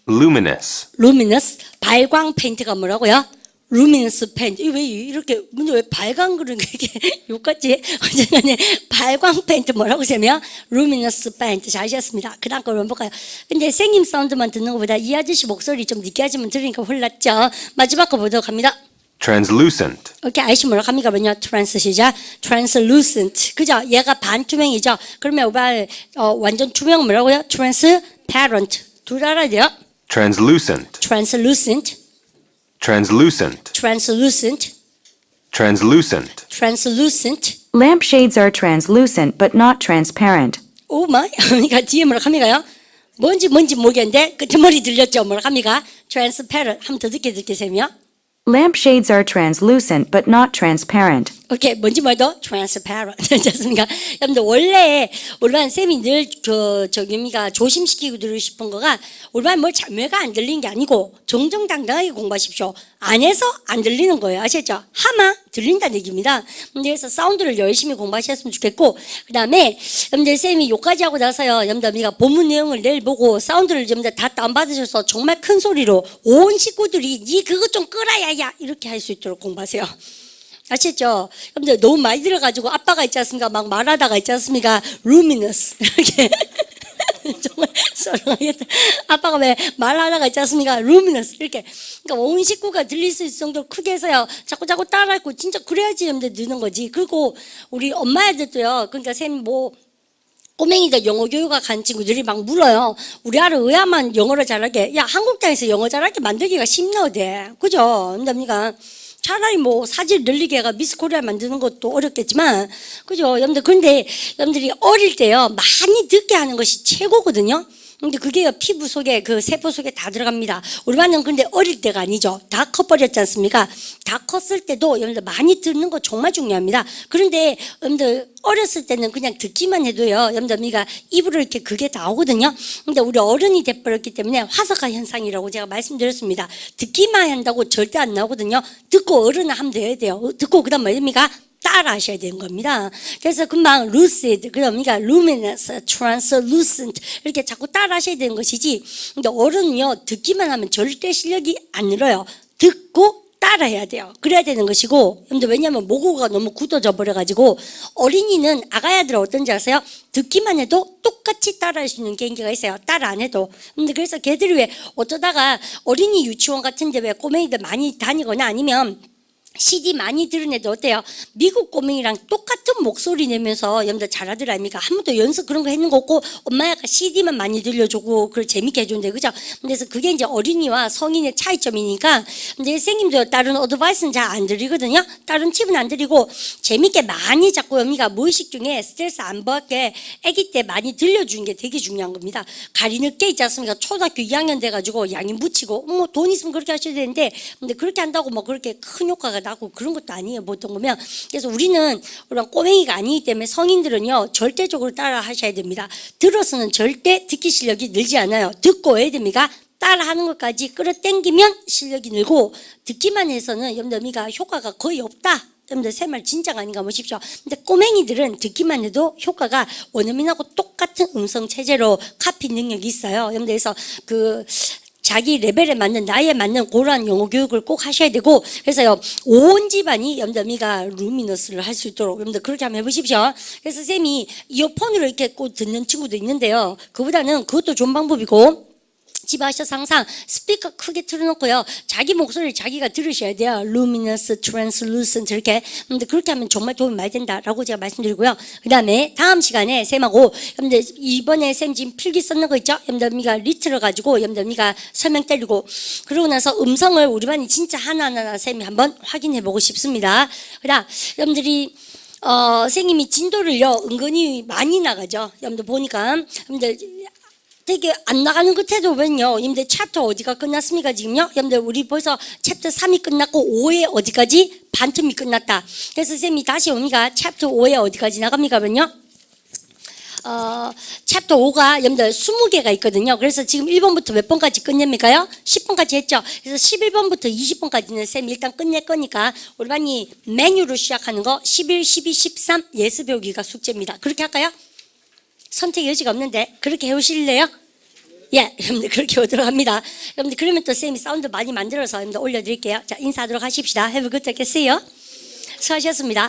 luminous, 루미너스 발광 페인트가 뭐라고요? 루미너스 페인트. 왜 이렇게 근데 왜 발광 그런 게 이게 욕같지? 어쨌든 발광 페인트 뭐라고 세면 루미너스 페인트 잘 하셨습니다. 그다음 걸 한번 볼까요? 근데 생님 사운드만 듣는 것보다 이 아저씨 목소리 좀 느끼하지만 들으니까 홀랐죠. 마지막 거 보도록 합니다. translucent, 오케이, 아이씨 뭐라고 합니까? 뭐냐? 트랜스 시작. translucent. 그죠? 얘가 반투명이죠. 그러면 오바 완전 투명 뭐라고요? transparent. 둘 알아야 돼요. translucent, translucent, translucent, translucent, translucent, translucent. Lampshades are translucent but not transparent. 오 마이. 그러니까 뒤에 뭐라 합니까요? 뭔지 모르겠는데 그 뒷머리 들렸죠? 뭐라 합니까? transparent. 한번 더 듣게 셈이요. Lampshades are translucent but not transparent. 오케이, 뭔지 뭐도 transparent. 됐습니까? 여러분들 원래 쌤이 늘 저기가 조심시키고 들으고 싶은 거가 뭘 자매가 안 들리는 게 아니고 정정당당하게 공부하십시오. 안에서 안 들리는 거예요. 아시겠죠? 하마 들린다는 얘기입니다. 그래서 사운드를 열심히 공부하셨으면 좋겠고 그 다음에 여러분들 쌤이 요까지 하고 나서요. 여러분들 우리가 본문 내용을 내일 보고 사운드를 여러분들 다 다운받으셔서 정말 큰 소리로 온 식구들이 니 그거 좀 끄라야 야 이렇게 할 수 있도록 공부하세요. 아시죠? 여러분들 너무 많이 들어가지고 아빠가 있지 않습니까? 막 말하다가 있지 않습니까? luminous 이렇게 정말 썰렁하겠다. 아빠가 왜 말하다가 있지 않습니까? luminous 이렇게 그러니까 온 식구가 들릴 수 있을 정도로 크게 해서요. 자꾸 따라하고 진짜 그래야지 여러분들 느는 거지. 그리고 우리 엄마들도요. 그러니까 쌤 뭐 꼬맹이들 영어 교육학 간 친구들이 막 물어요. 우리 아를 의아만 영어를 잘하게 야 한국 땅에서 영어 잘하게 만들기가 쉽나대. 그죠? 그러니까 차라리 뭐 사질 늘리게 해가 미스 코리아 만드는 것도 어렵겠지만 그죠? 여러분들 근데 여러분들이 어릴 때요 많이 듣게 하는 것이 최고거든요. 근데 그게요, 피부 속에, 그 세포 속에 다 들어갑니다. 우리 반은 근데 어릴 때가 아니죠. 다 커버렸지 않습니까? 다 컸을 때도 여러분들 많이 듣는 거 정말 중요합니다. 그런데 여러분들 어렸을 때는 그냥 듣기만 해도요, 여러분들 우리가 입으로 이렇게 그게 다 오거든요. 근데 우리 어른이 돼버렸기 때문에 화석화 현상이라고 제가 말씀드렸습니다. 듣기만 한다고 절대 안 나오거든요. 듣고 어른은 하면 돼요. 듣고 그다음 뭐입니까? 따라 하셔야 되는 겁니다. 그래서 금방 lucid, 그러니까 luminous, translucent 이렇게 자꾸 따라 하셔야 되는 것이지. 근데 어른은요, 듣기만 하면 절대 실력이 안 늘어요. 듣고 따라 해야 돼요. 그래야 되는 것이고, 근데 왜냐하면 모국어가 너무 굳어져 버려가지고 어린이는 아가야들 어떤지 아세요? 듣기만 해도 똑같이 따라 할 수 있는 개인기가 있어요. 따라 안 해도. 근데 그래서 걔들이 왜 어쩌다가 어린이 유치원 같은데 왜 꼬맹이들 많이 다니거나 아니면 CD 많이 들은 애들 어때요? 미국 꼬맹이랑 똑같은 목소리 내면서 여러분들 잘하들 아닙니까? 한 번도 연습 그런 거 했는 거 없고 엄마가 CD만 많이 들려주고 그걸 재밌게 해준대, 그죠? 그래서 그게 이제 어린이와 성인의 차이점이니까. 근데 선생님도 다른 어드바이스는 잘 안 드리거든요. 다른 팁은 안 드리고 재밌게 많이 자꾸 여미가 무의식 중에 스트레스 안 받게 아기 때 많이 들려주는 게 되게 중요한 겁니다. 가리 늦게 있지 않습니까? 초등학교 2학년 돼가지고 양인 붙이고 뭐 돈 있으면 그렇게 하셔야 되는데, 근데 그렇게 한다고 뭐 그렇게 큰 효과가 나고 그런 것도 아니에요, 보통 보면. 그래서 우리는 그런 꼬맹이가 아니기 때문에 성인들은요, 절대적으로 따라 하셔야 됩니다. 들어서는 절대 듣기 실력이 늘지 않아요. 듣고 해야 됩니까? 따라 하는 것까지 끌어당기면 실력이 늘고, 듣기만 해서는 여러분들 효과가 거의 없다. 여러분들 새 말 진짜가 아닌가 보십시오. 근데 꼬맹이들은 듣기만 해도 효과가 원어민하고 똑같은 음성 체제로 카피 능력이 있어요. 여러분들 그래서 그 자기 레벨에 맞는, 나이에 맞는 그러한 영어 교육을 꼭 하셔야 되고, 그래서요, 온 집안이 염담이가 루미너스를 할 수 있도록 여러분들 그렇게 한번 해보십시오. 그래서 쌤이 이어폰으로 이렇게 꼭 듣는 친구도 있는데요, 그보다는 그것도 좋은 방법이고, 집에 하셔서 항상 스피커 크게 틀어놓고요, 자기 목소리를 자기가 들으셔야 돼요. luminous, translucent 이렇게. 근데 그렇게 하면 정말 도움이 많이 된다라고 제가 말씀드리고요. 그 다음에 다음 시간에 쌤하고, 여러분들 이번에 쌤 지금 필기 썼는 거 있죠? 여러분들이가 리트를 가지고 여러분들이가 설명 때리고, 그러고 나서 음성을 우리 반이 진짜 하나하나 쌤이 한번 확인해 보고 싶습니다. 그다음 여러분들이 선생님이 진도를요 은근히 많이 나가죠. 여러분들 보니까 여러분들 되게 안 나가는 끝에도 보면요, 여러분들 챕터 어디가 끝났습니까 지금요? 여러분들 우리 벌써 챕터 3이 끝났고 5에 어디까지? 반틈이 끝났다. 그래서 쌤이 다시 옵니까? 챕터 5에 어디까지 나갑니까 그러면요? 챕터 5가 여러분들 20개가 있거든요. 그래서 지금 1번부터 몇 번까지 끝냅니까요? 10번까지 했죠. 그래서 11번부터 20번까지는 쌤이 일단 끝낼 거니까 우리 반이 메뉴로 시작하는 거 11, 12, 13 예습 배우기가 숙제입니다. 그렇게 할까요? 선택 여지가 없는데 그렇게 해오실래요? 예, 여러분들 그렇게 오도록 합니다. 여러분들 그러면 또 쌤이 사운드 많이 만들어서 여러분들 올려드릴게요. 자, 인사하도록 하십시다. Have a good day. See you. 수고하셨습니다.